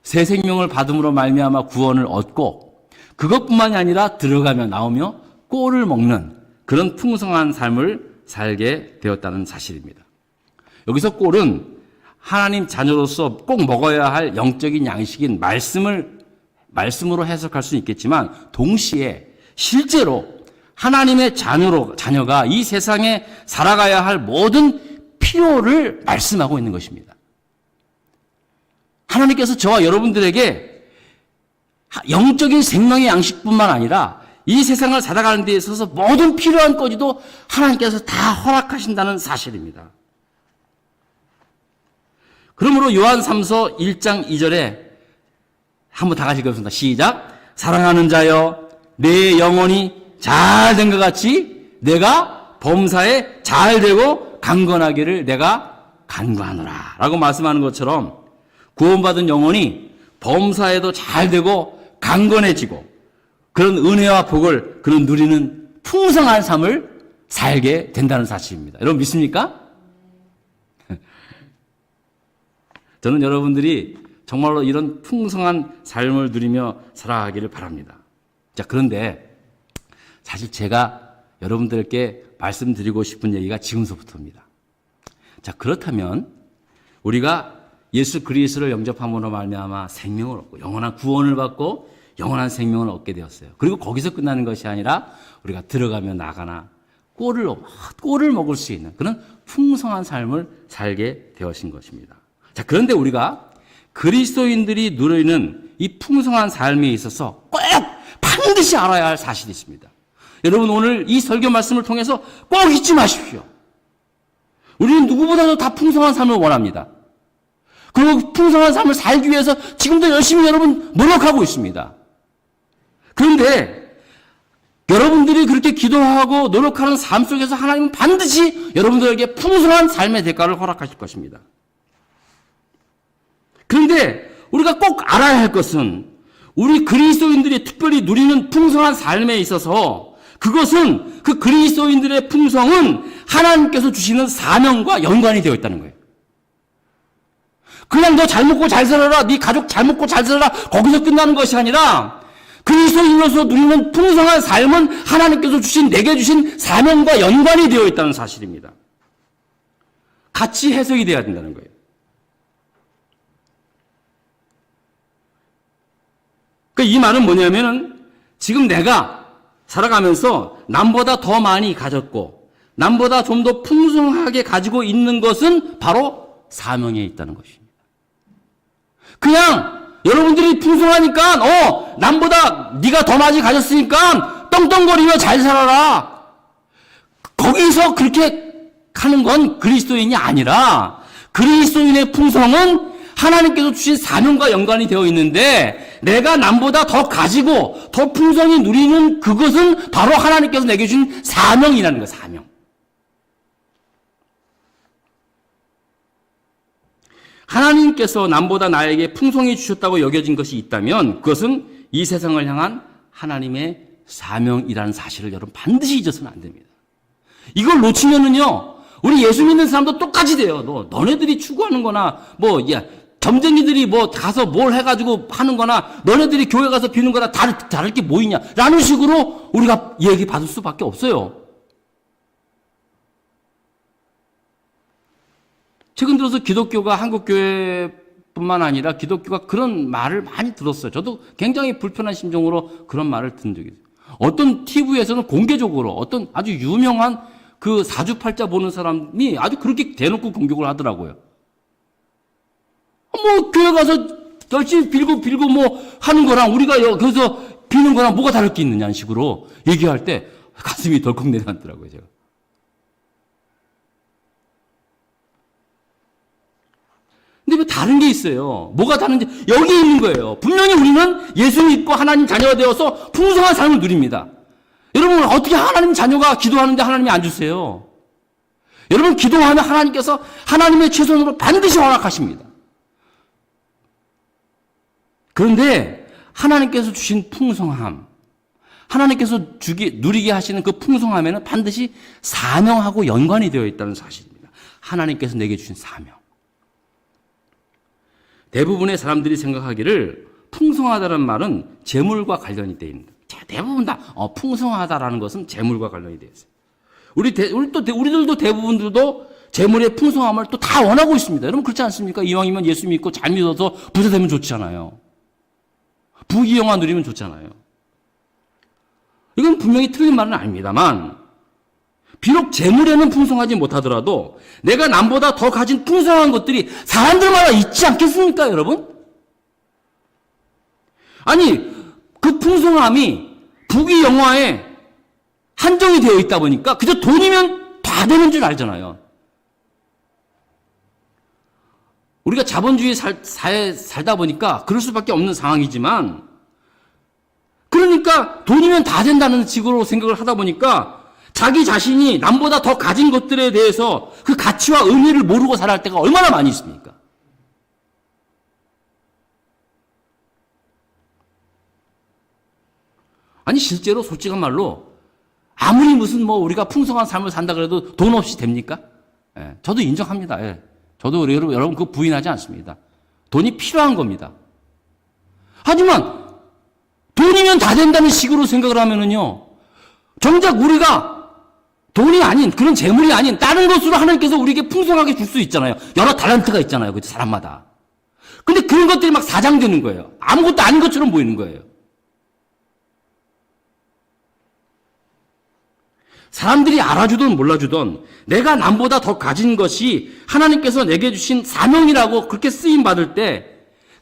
새 생명을 받음으로 말미암아 구원을 얻고 그것뿐만이 아니라 들어가며 나오며 꼴을 먹는 그런 풍성한 삶을 살게 되었다는 사실입니다. 여기서 꼴은 하나님 자녀로서 꼭 먹어야 할 영적인 양식인 말씀으로 해석할 수 있겠지만 동시에 실제로 하나님의 자녀가 이 세상에 살아가야 할 모든 필요를 말씀하고 있는 것입니다. 하나님께서 저와 여러분들에게 영적인 생명의 양식뿐만 아니라 이 세상을 살아가는 데 있어서 모든 필요한 거지도 하나님께서 다 허락하신다는 사실입니다. 그러므로 요한 3서 1장 2절에 한번 다 같이 읽겠습니다. 시작. 사랑하는 자여, 내 영혼이 잘 된 것 같이 내가 범사에 잘 되고 강건하기를 내가 간구하노라 라고 말씀하는 것처럼 구원받은 영혼이 범사에도 잘 되고 강건해지고 그런 은혜와 복을 그런 누리는 풍성한 삶을 살게 된다는 사실입니다. 여러분 믿습니까? 저는 여러분들이 정말로 이런 풍성한 삶을 누리며 살아가기를 바랍니다. 자, 그런데 사실 제가 여러분들께 말씀드리고 싶은 얘기가 지금서부터입니다. 자, 그렇다면 우리가 예수 그리스도를 영접함으로 말미암아 생명을 얻고 영원한 구원을 받고 영원한 생명을 얻게 되었어요. 그리고 거기서 끝나는 것이 아니라 우리가 들어가며 나가나 꼴을 먹을 수 있는 그런 풍성한 삶을 살게 되어진 것입니다. 자, 그런데 우리가 그리스도인들이 누리는 이 풍성한 삶에 있어서 꼭 반드시 알아야 할 사실이 있습니다. 여러분, 오늘 이 설교 말씀을 통해서 꼭 잊지 마십시오. 우리는 누구보다도 다 풍성한 삶을 원합니다. 그리고 풍성한 삶을 살기 위해서 지금도 열심히 여러분 노력하고 있습니다. 그런데 여러분들이 그렇게 기도하고 노력하는 삶 속에서 하나님은 반드시 여러분들에게 풍성한 삶의 대가를 허락하실 것입니다. 그런데 우리가 꼭 알아야 할 것은 우리 그리스도인들이 특별히 누리는 풍성한 삶에 있어서 그것은 그 그리스도인들의 풍성은 하나님께서 주시는 사명과 연관이 되어 있다는 거예요. 그냥 너 잘 먹고 잘 살아라, 네 가족 잘 먹고 잘 살아라, 거기서 끝나는 것이 아니라 그리스도인으로서 누리는 풍성한 삶은 하나님께서 내게 주신 사명과 연관이 되어 있다는 사실입니다. 같이 해석이 돼야 된다는 거예요. 그러니까 이 말은 뭐냐면은 지금 내가 살아가면서 남보다 더 많이 가졌고 남보다 좀 더 풍성하게 가지고 있는 것은 바로 사명에 있다는 것입니다. 그냥 여러분들이 풍성하니까 남보다 네가 더 많이 가졌으니까 떵떵거리며 잘 살아라. 거기서 그렇게 하는 건 그리스도인이 아니라 그리스도인의 풍성은 하나님께서 주신 사명과 연관이 되어 있는데 내가 남보다 더 가지고 더 풍성히 누리는 그것은 바로 하나님께서 내게 주신 사명이라는 거예요. 사명. 하나님께서 남보다 나에게 풍성히 주셨다고 여겨진 것이 있다면 그것은 이 세상을 향한 하나님의 사명이라는 사실을 여러분 반드시 잊어서는 안 됩니다. 이걸 놓치면은요, 우리 예수 믿는 사람도 똑같이 돼요. 너네들이 추구하는 거나, 점쟁이들이 가서 뭘 해가지고 하는 거나, 너네들이 교회 가서 비는 거나 다를 게 뭐 있냐. 라는 식으로 우리가 얘기 받을 수밖에 없어요. 최근 들어서 기독교가 한국교회뿐만 아니라 기독교가 그런 말을 많이 들었어요. 저도 굉장히 불편한 심정으로 그런 말을 듣는 적이 있어요. 어떤 TV에서는 공개적으로 어떤 아주 유명한 그 사주팔자 보는 사람이 아주 그렇게 대놓고 공격을 하더라고요. 교회 가서 열심히 빌고 하는 거랑 우리가 여기서 비는 거랑 뭐가 다를 게 있느냐는 식으로 얘기할 때 가슴이 덜컥 내려앉더라고요, 제가. 근데 왜 다른 게 있어요? 뭐가 다른지 여기 있는 거예요. 분명히 우리는 예수 믿고 하나님 자녀가 되어서 풍성한 삶을 누립니다. 여러분, 어떻게 하나님 자녀가 기도하는데 하나님이 안 주세요? 여러분, 기도하면 하나님께서 하나님의 최선으로 반드시 허락하십니다. 그런데 하나님께서 주신 풍성함, 하나님께서 누리게 하시는 그 풍성함에는 반드시 사명하고 연관이 되어 있다는 사실입니다. 하나님께서 내게 주신 사명. 대부분의 사람들이 생각하기를 풍성하다는 말은 재물과 관련이 되어 있습니다. 대부분 다 풍성하다라는 것은 재물과 관련이 되어 있어요. 우리들도 대부분들도 재물의 풍성함을 또 다 원하고 있습니다. 여러분 그렇지 않습니까? 이왕이면 예수 믿고 잘 믿어서 부자 되면 좋잖아요. 부귀영화 누리면 좋잖아요. 이건 분명히 틀린 말은 아닙니다만 비록 재물에는 풍성하지 못하더라도 내가 남보다 더 가진 풍성한 것들이 사람들마다 있지 않겠습니까, 여러분? 아니, 그 풍성함이 부귀영화에 한정이 되어 있다 보니까 그저 돈이면 다 되는 줄 알잖아요. 우리가 자본주의 사회에 살다 보니까 그럴 수밖에 없는 상황이지만 그러니까 돈이면 다 된다는 식으로 생각을 하다 보니까 자기 자신이 남보다 더 가진 것들에 대해서 그 가치와 의미를 모르고 살아갈 때가 얼마나 많이 있습니까? 아니 실제로 솔직한 말로 아무리 무슨 우리가 풍성한 삶을 산다 그래도 돈 없이 됩니까? 예, 저도 인정합니다. 예. 저도 여러분 그거 부인하지 않습니다. 돈이 필요한 겁니다. 하지만 돈이면 다 된다는 식으로 생각을 하면은요, 정작 우리가 돈이 아닌, 그런 재물이 아닌 다른 것으로 하나님께서 우리에게 풍성하게 줄 수 있잖아요. 여러 달란트가 있잖아요. 그 사람마다. 근데 그런 것들이 막 사장되는 거예요. 아무것도 아닌 것처럼 보이는 거예요. 사람들이 알아주든 몰라주든 내가 남보다 더 가진 것이 하나님께서 내게 주신 사명이라고 그렇게 쓰임받을 때,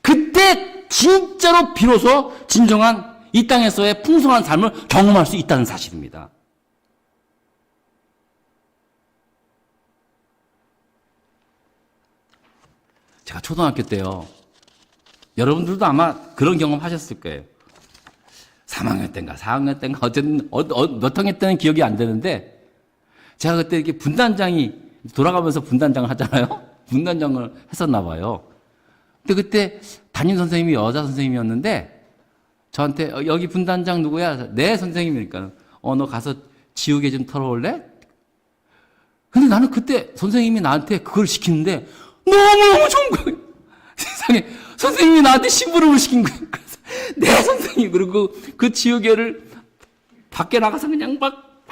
그때 진짜로 비로소 진정한 이 땅에서의 풍성한 삶을 경험할 수 있다는 사실입니다. 제가 초등학교 때요, 여러분들도 아마 그런 경험 하셨을 거예요. 3학년 때인가 4학년 때인가 어쨌든 몇 학년 때는 기억이 안 되는데, 제가 그때 이렇게 분단장이 돌아가면서 분단장을 하잖아요. 분단장을 했었나 봐요. 근데 그때 담임 선생님이 여자 선생님이었는데 저한테 여기 분단장 누구야? 네, 선생님이니까 너 가서 지우개 좀 털어올래? 근데 나는 그때 선생님이 나한테 그걸 시키는데 너무너무 좋은 거예요. 세상에, 선생님이 나한테 심부름을 시킨 거예요. 그래서 네, 선생님. 그리고 그 지우개를 밖에 나가서 그냥 막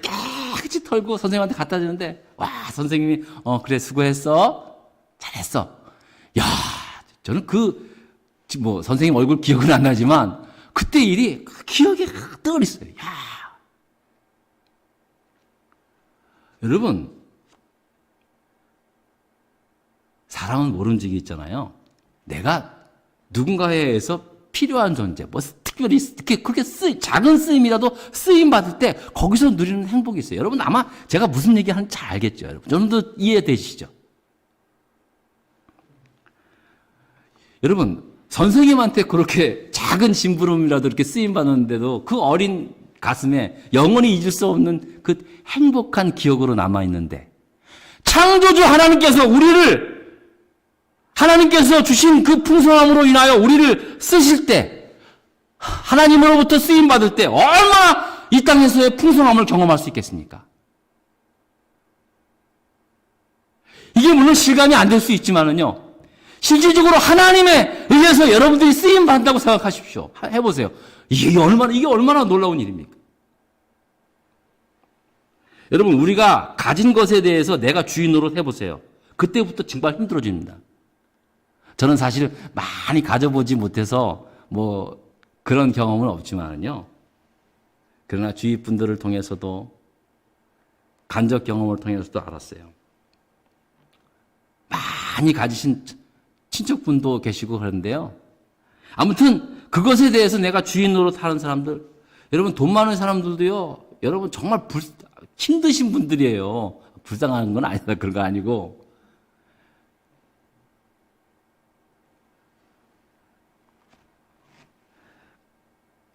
깨끗이 털고 선생님한테 갖다 주는데, 와, 선생님이 그래, 수고했어, 잘했어. 야, 저는 선생님 얼굴 기억은 안 나지만 그때 일이 기억에 떠오르어요. 야, 여러분, 사람은 모름지기 있잖아요. 내가 누군가에 의해서 필요한 존재, 특별히 그렇게 작은 쓰임이라도 쓰임 받을 때 거기서 누리는 행복이 있어요. 여러분, 아마 제가 무슨 얘기 하는지 잘 알겠죠. 여러분, 여러분도 이해되시죠? 여러분, 선생님한테 그렇게 작은 심부름이라도 이렇게 쓰임 받는데도 그 어린 가슴에 영원히 잊을 수 없는 그 행복한 기억으로 남아 있는데, 창조주 하나님께서 주신 그 풍성함으로 인하여 우리를 쓰실 때, 하나님으로부터 쓰임 받을 때 얼마나 이 땅에서의 풍성함을 경험할 수 있겠습니까? 이게 물론 실감이 안 될 수 있지만은요, 실질적으로 하나님에 의해서 여러분들이 쓰임 받는다고 생각하십시오. 해보세요. 이게 얼마나 놀라운 일입니까? 여러분, 우리가 가진 것에 대해서 내가 주인 노릇 해보세요. 그때부터 정말 힘들어집니다. 저는 사실 많이 가져보지 못해서 그런 경험은 없지만요. 그러나 주위 분들을 통해서도, 간접 경험을 통해서도 알았어요. 많이 가지신 친척분도 계시고 그런데요. 아무튼 그것에 대해서 내가 주인 노릇 하는 사람들, 여러분, 돈 많은 사람들도요, 여러분 정말 힘드신 분들이에요. 불쌍한 건 아니다, 그런 거 아니고.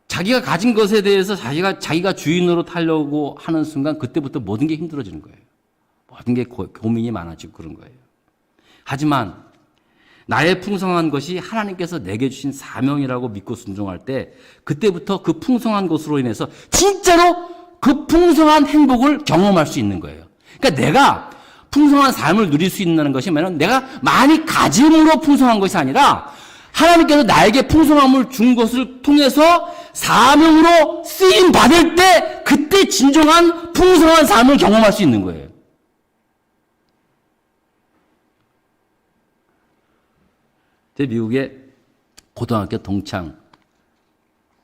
자기가 가진 것에 대해서 자기가 주인으로 타려고 하는 순간, 그때부터 모든 게 힘들어지는 거예요. 모든 게 고민이 많아지고 그런 거예요. 하지만 나의 풍성한 것이 하나님께서 내게 주신 사명이라고 믿고 순종할 때, 그때부터 그 풍성한 것으로 인해서 진짜로 그 풍성한 행복을 경험할 수 있는 거예요. 그러니까 내가 풍성한 삶을 누릴 수 있는 것이 내가 많이 가짐으로 풍성한 것이 아니라, 하나님께서 나에게 풍성함을 준 것을 통해서 사명으로 쓰임 받을 때, 그때 진정한 풍성한 삶을 경험할 수 있는 거예요. 제 미국에 고등학교 동창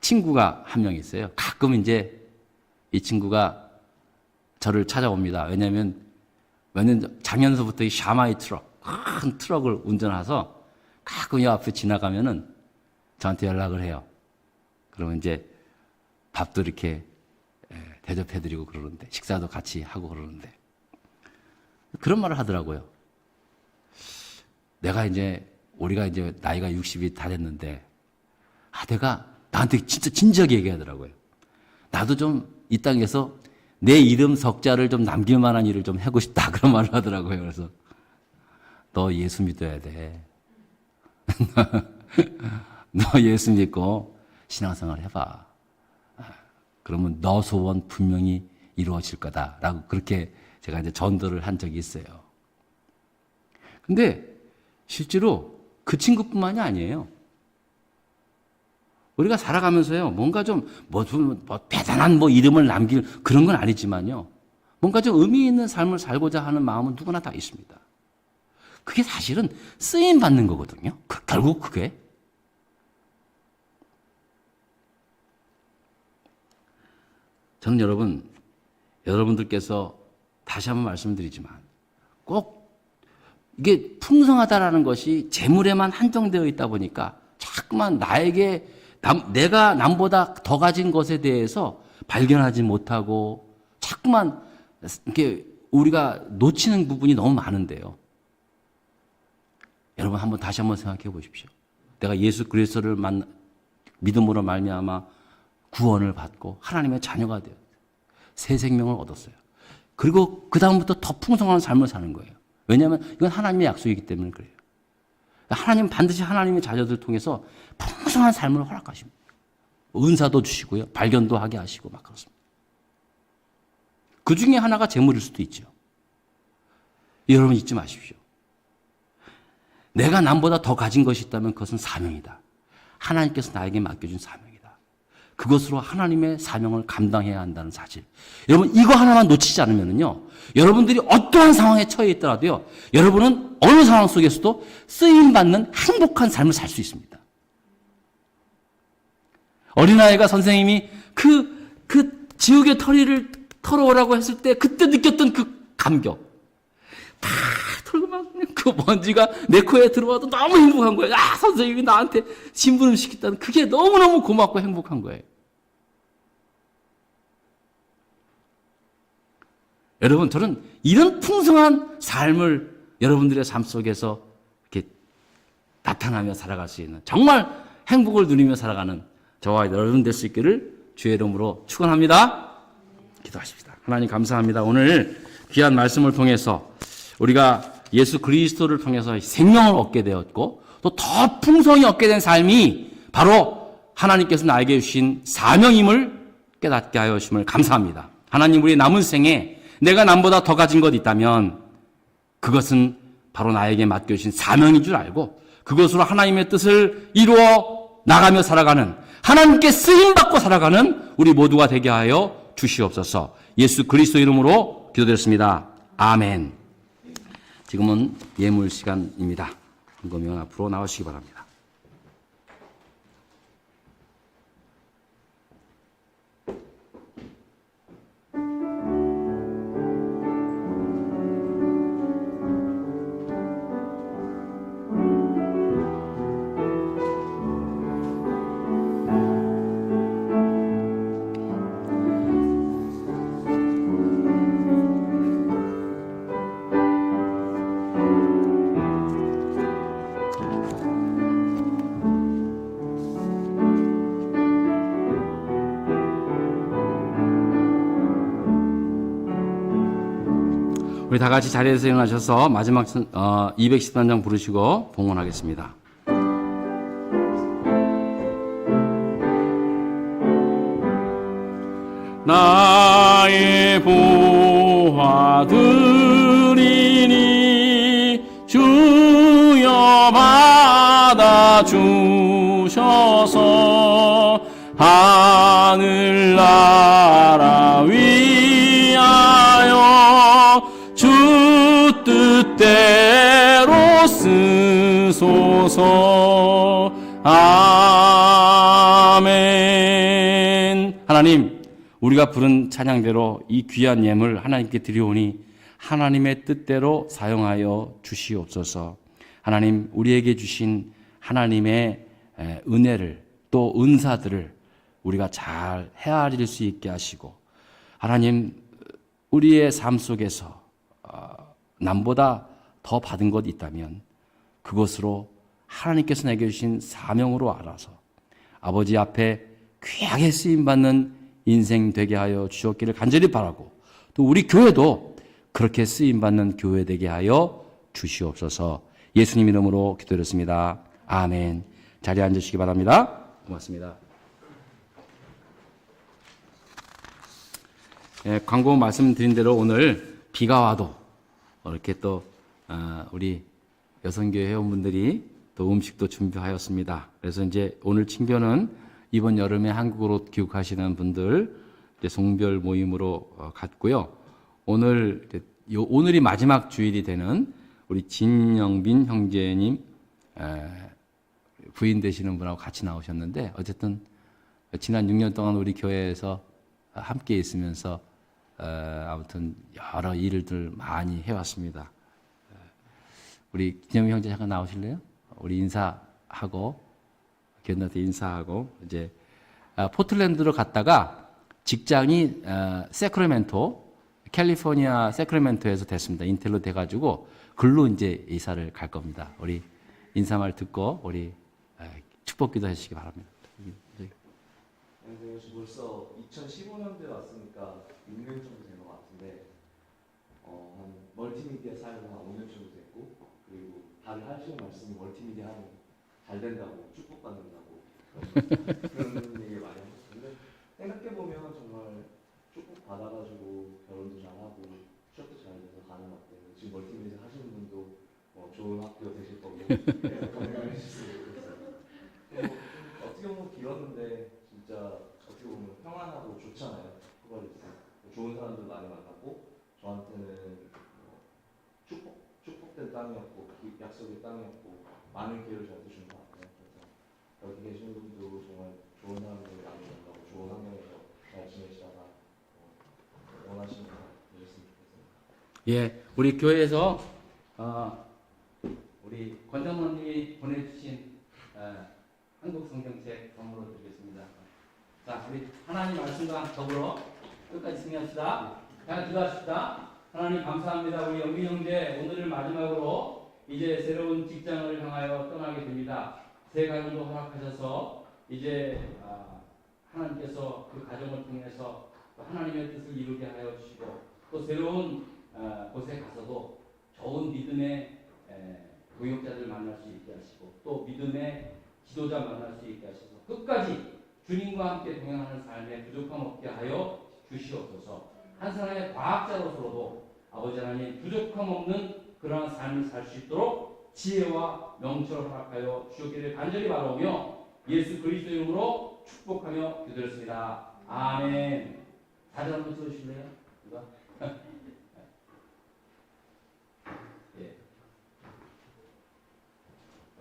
친구가 한 명 있어요. 가끔 이제 이 친구가 저를 찾아옵니다. 왜냐하면 작년서부터 이 샤마이 트럭, 큰 트럭을 운전해서 가끔 이 앞에 지나가면은 저한테 연락을 해요. 그러면 이제 밥도 이렇게 대접해드리고 그러는데, 식사도 같이 하고 그러는데, 그런 말을 하더라고요. 우리가 이제 나이가 60이 다 됐는데, 내가 나한테 진짜 진지하게 얘기하더라고요. 나도 좀 이 땅에서 내 이름 석자를 좀 남길 만한 일을 좀 하고 싶다, 그런 말을 하더라고요. 그래서 너 예수 믿어야 돼. 너 예수 믿고 신앙생활 해봐. 그러면 너 소원 분명히 이루어질 거다라고, 그렇게 제가 이제 전도를 한 적이 있어요. 근데 실제로 그 친구뿐만이 아니에요. 우리가 살아가면서요, 뭔가 뭐 대단한 이름을 남길 그런 건 아니지만요, 뭔가 좀 의미 있는 삶을 살고자 하는 마음은 누구나 다 있습니다. 그게 사실은 쓰임 받는 거거든요. 결국 그게. 저는 여러분들께서 다시 한번 말씀드리지만 꼭 이게 풍성하다라는 것이 재물에만 한정되어 있다 보니까 자꾸만 내가 남보다 더 가진 것에 대해서 발견하지 못하고 자꾸만 이렇게 우리가 놓치는 부분이 너무 많은데요. 여러분 다시 한번 생각해 보십시오. 내가 예수 그리스도를 믿음으로 말미암아 구원을 받고 하나님의 자녀가 되었어요. 새 생명을 얻었어요. 그리고 그 다음부터 더 풍성한 삶을 사는 거예요. 왜냐하면 이건 하나님의 약속이기 때문에 그래요. 하나님은 반드시 하나님의 자녀들을 통해서 풍성한 삶을 허락하십니다. 은사도 주시고요. 발견도 하게 하시고 막 그렇습니다. 그 중에 하나가 재물일 수도 있죠. 여러분 잊지 마십시오. 내가 남보다 더 가진 것이 있다면 그것은 사명이다. 하나님께서 나에게 맡겨준 사명이다. 그것으로 하나님의 사명을 감당해야 한다는 사실. 여러분 이거 하나만 놓치지 않으면요, 여러분들이 어떠한 상황에 처해 있더라도요, 여러분은 어느 상황 속에서도 쓰임받는 행복한 삶을 살 수 있습니다. 어린아이가 선생님이 그 지우개 털이를 털어오라고 했을 때 그때 느꼈던 그 감격. 다 털고 막 그 먼지가 내 코에 들어와도 너무 행복한 거예요. 선생님이 나한테 심부름 시켰다는 그게 너무너무 고맙고 행복한 거예요. 여러분, 저는 이런 풍성한 삶을 여러분들의 삶 속에서 이렇게 나타나며 살아갈 수 있는, 정말 행복을 누리며 살아가는 저와 여러분 될 수 있기를 주의 이름으로 축원합니다. 기도하십시다. 하나님 감사합니다. 오늘 귀한 말씀을 통해서 우리가 예수 그리스도를 통해서 생명을 얻게 되었고 또 더 풍성히 얻게 된 삶이 바로 하나님께서 나에게 주신 사명임을 깨닫게 하여 주심을 감사합니다. 하나님, 우리 남은 생에 내가 남보다 더 가진 것 있다면 그것은 바로 나에게 맡겨주신 사명인 줄 알고 그것으로 하나님의 뜻을 이루어 나가며 살아가는, 하나님께 쓰임받고 살아가는 우리 모두가 되게 하여 주시옵소서. 예수 그리스도 이름으로 기도드렸습니다. 아멘. 지금은 예물 시간입니다. 한거면 앞으로 나오시기 바랍니다. 우리 다 같이 자리에서 일어나셔서 마지막 210단장 부르시고 봉헌하겠습니다. 나의 보화들이니 주여 받아주셔서 하늘나라 위하여 주 뜻대로 쓰소서. 아멘. 하나님, 우리가 부른 찬양대로 이 귀한 예물 하나님께 드리오니 하나님의 뜻대로 사용하여 주시옵소서. 하나님, 우리에게 주신 하나님의 은혜를 또 은사들을 우리가 잘 헤아릴 수 있게 하시고, 하나님, 우리의 삶 속에서 남보다 더 받은 것 있다면 그것으로 하나님께서 내게 주신 사명으로 알아서 아버지 앞에 귀하게 쓰임받는 인생 되게 하여 주셨기를 간절히 바라고, 또 우리 교회도 그렇게 쓰임받는 교회 되게 하여 주시옵소서. 예수님 이름으로 기도드렸습니다. 아멘. 자리에 앉으시기 바랍니다. 고맙습니다. 광고 말씀드린 대로 오늘 비가 와도 이렇게 또 우리 여성교회 회원분들이 또 음식도 준비하였습니다. 그래서 이제 오늘 친교는 이번 여름에 한국으로 귀국하시는 분들 이제 송별 모임으로 갔고요. 오늘이 마지막 주일이 되는 우리 진영빈 형제님 부인 되시는 분하고 같이 나오셨는데 어쨌든 지난 6년 동안 우리 교회에서 함께 있으면서 아무튼 여러 일들 많이 해왔습니다. 우리 진영빈 형제 잠깐 나오실래요? 우리 인사하고 교인한테 인사하고 이제 포틀랜드로 갔다가 직장이 세크라멘토 캘리포니아 세크라멘토에서 됐습니다. 인텔로 돼가지고 글로 이제 이사를 갈 겁니다. 우리 인사말 듣고 우리 축복기도 해주시기 바랍니다. 안녕하세요. 저 벌써 2015년도에 왔으니까 6년 정도 된 것 같은데 한 멀티미디어 사용을 한 5년 정도 됐고 그리고 다들 하시는 말씀이 멀티미디어 하면 잘 된다고 축복받는다고 그런 얘기를 많이 하셨는데 생각해보면 정말 축복 받아가지고 결혼도 잘하고 취업도 잘 돼서 가는 것 같아요. 지금 멀티미디어 하시는 분도 좋은 학교 되실 거고 건강해 주셨으면 좋겠어요. 어떻게 보면 길었는데 진짜 어떻게 보면 평안하고 좋잖아요. 후발리스 좋은 사람들 많이 만났고 저한테는 축복된 땅이었고 약속의 땅이었고 많은 기회를 저한테 준 것 같아요. 그래서 여기 계시는 분도 정말 좋은 사람들 많이 만나고 좋은 환경에서 잘 지내시다가 원하시는 거 되셨으면 좋겠습니다. 예, 우리 교회에서 우리 권장모님이 보내주신 한국 성경책 선물로 드리겠습니다. 자, 우리 하나님 말씀과 더불어 끝까지 승리합시다. 잘 기도하십시다. 하나님 감사합니다. 우리 영빈 형제 오늘을 마지막으로 이제 새로운 직장을 향하여 떠나게 됩니다. 새 가정도 허락하셔서 이제 하나님께서 그 가정을 통해서 하나님의 뜻을 이루게 하여 주시고 또 새로운 곳에 가서도 좋은 믿음의 동역자들 만날 수 있게 하시고 또 믿음의 지도자 만날 수 있게 하셔서 끝까지 주님과 함께 동행하는 삶에 부족함 없게 하여 주시옵소서. 한 사람의 과학자로서도 아버지 하나님 부족함 없는 그러한 삶을 살 수 있도록 지혜와 명철을 허락하여 주시기를 간절히 바라오며 예수 그리스도 이름으로 축복하며 기도했습니다. 아멘. 다시 한번 써주실래요? 누가? 예.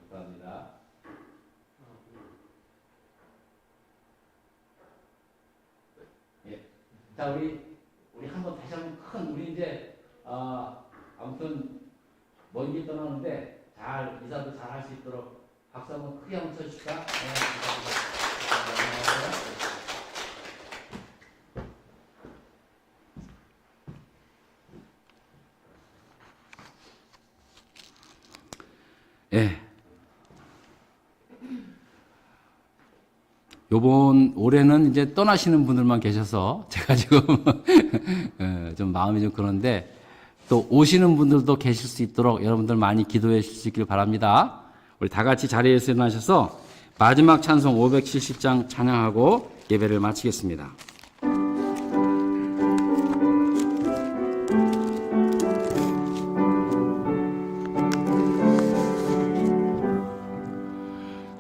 감사합니다. 예. 자, 우리 한번 다시 한번 우리 이제 아무튼 먼 길 떠나는데 잘 이사도 잘 할 수 있도록 박수 한번 크게 한번 쳐주실까? 네, 감사합니다. 예. 요번 올해는 이제 떠나시는 분들만 계셔서 제가 지금 좀 마음이 좀 그런데 또 오시는 분들도 계실 수 있도록 여러분들 많이 기도해 주실 수 있길 바랍니다. 우리 다 같이 자리에서 일어나셔서 마지막 찬송 570장 찬양하고 예배를 마치겠습니다.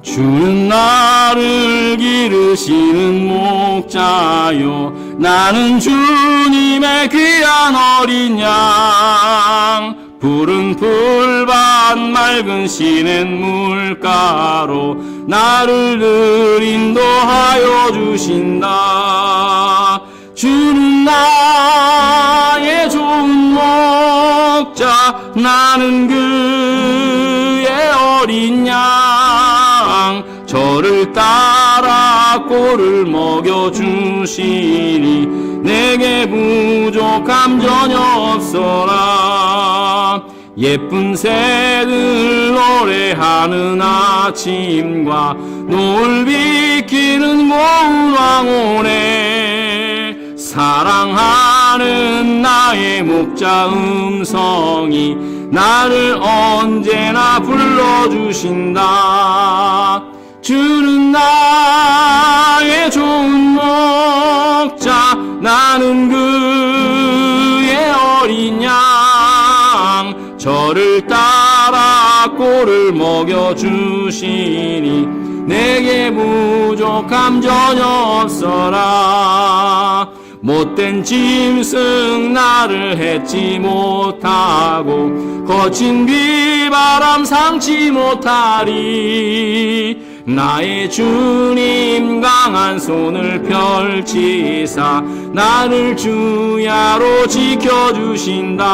주는 나를 기르시는 목자요 나는 주님의 귀한 어린 양 푸른 풀밭 맑은 시냇 물가로 나를 늘 인도하여 주신다. 주는 나의 좋은 목자 나는 그의 어린 양 저를 따라 꼴을 먹여주시니 내게 부족함 전혀 없어라. 예쁜 새들 노래하는 아침과 노을 비키는 고운 황혼에 사랑하는 나의 목자 음성이 나를 언제나 불러주신다. 주는 나의 좋은 목자 나는 그의 어린 양 저를 따라 꼴을 먹여주시니 내게 부족함 전혀 없어라. 못된 짐승 나를 해치 못하고 거친 비바람 상치 못하리. 나의 주님 강한 손을 펼치사 나를 주야로 지켜주신다.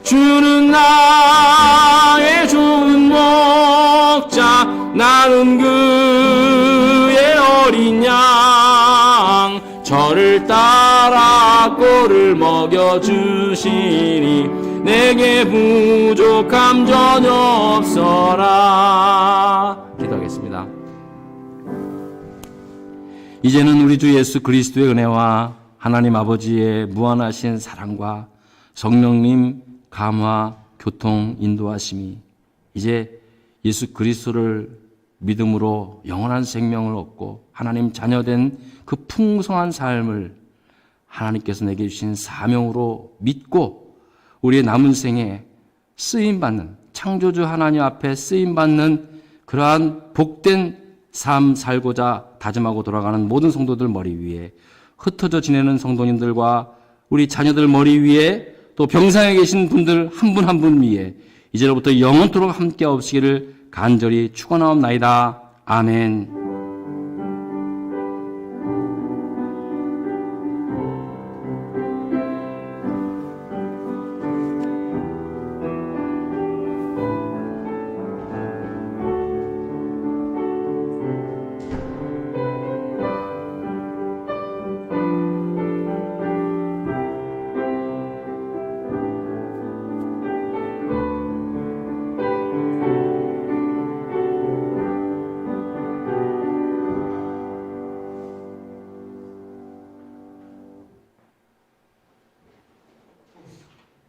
주는 나의 좋은 목자, 나는 그의 어린 양. 저를 따라 꼴을 먹여주시니 내게 부족함 전혀 없어라. 기도하겠습니다. 이제는 우리 주 예수 그리스도의 은혜와 하나님 아버지의 무한하신 사랑과 성령님 감화, 교통, 인도하심이 이제 예수 그리스도를 믿음으로 영원한 생명을 얻고 하나님 자녀된 그 풍성한 삶을 하나님께서 내게 주신 사명으로 믿고 우리의 남은 생에 쓰임받는, 창조주 하나님 앞에 쓰임받는 그러한 복된 삶 살고자 다짐하고 돌아가는 모든 성도들 머리 위에, 흩어져 지내는 성도님들과 우리 자녀들 머리 위에, 또 병상에 계신 분들 한 분 한 분 위에 이제로부터 영원토록 함께 없으기를 간절히 축원하옵나이다. 아멘.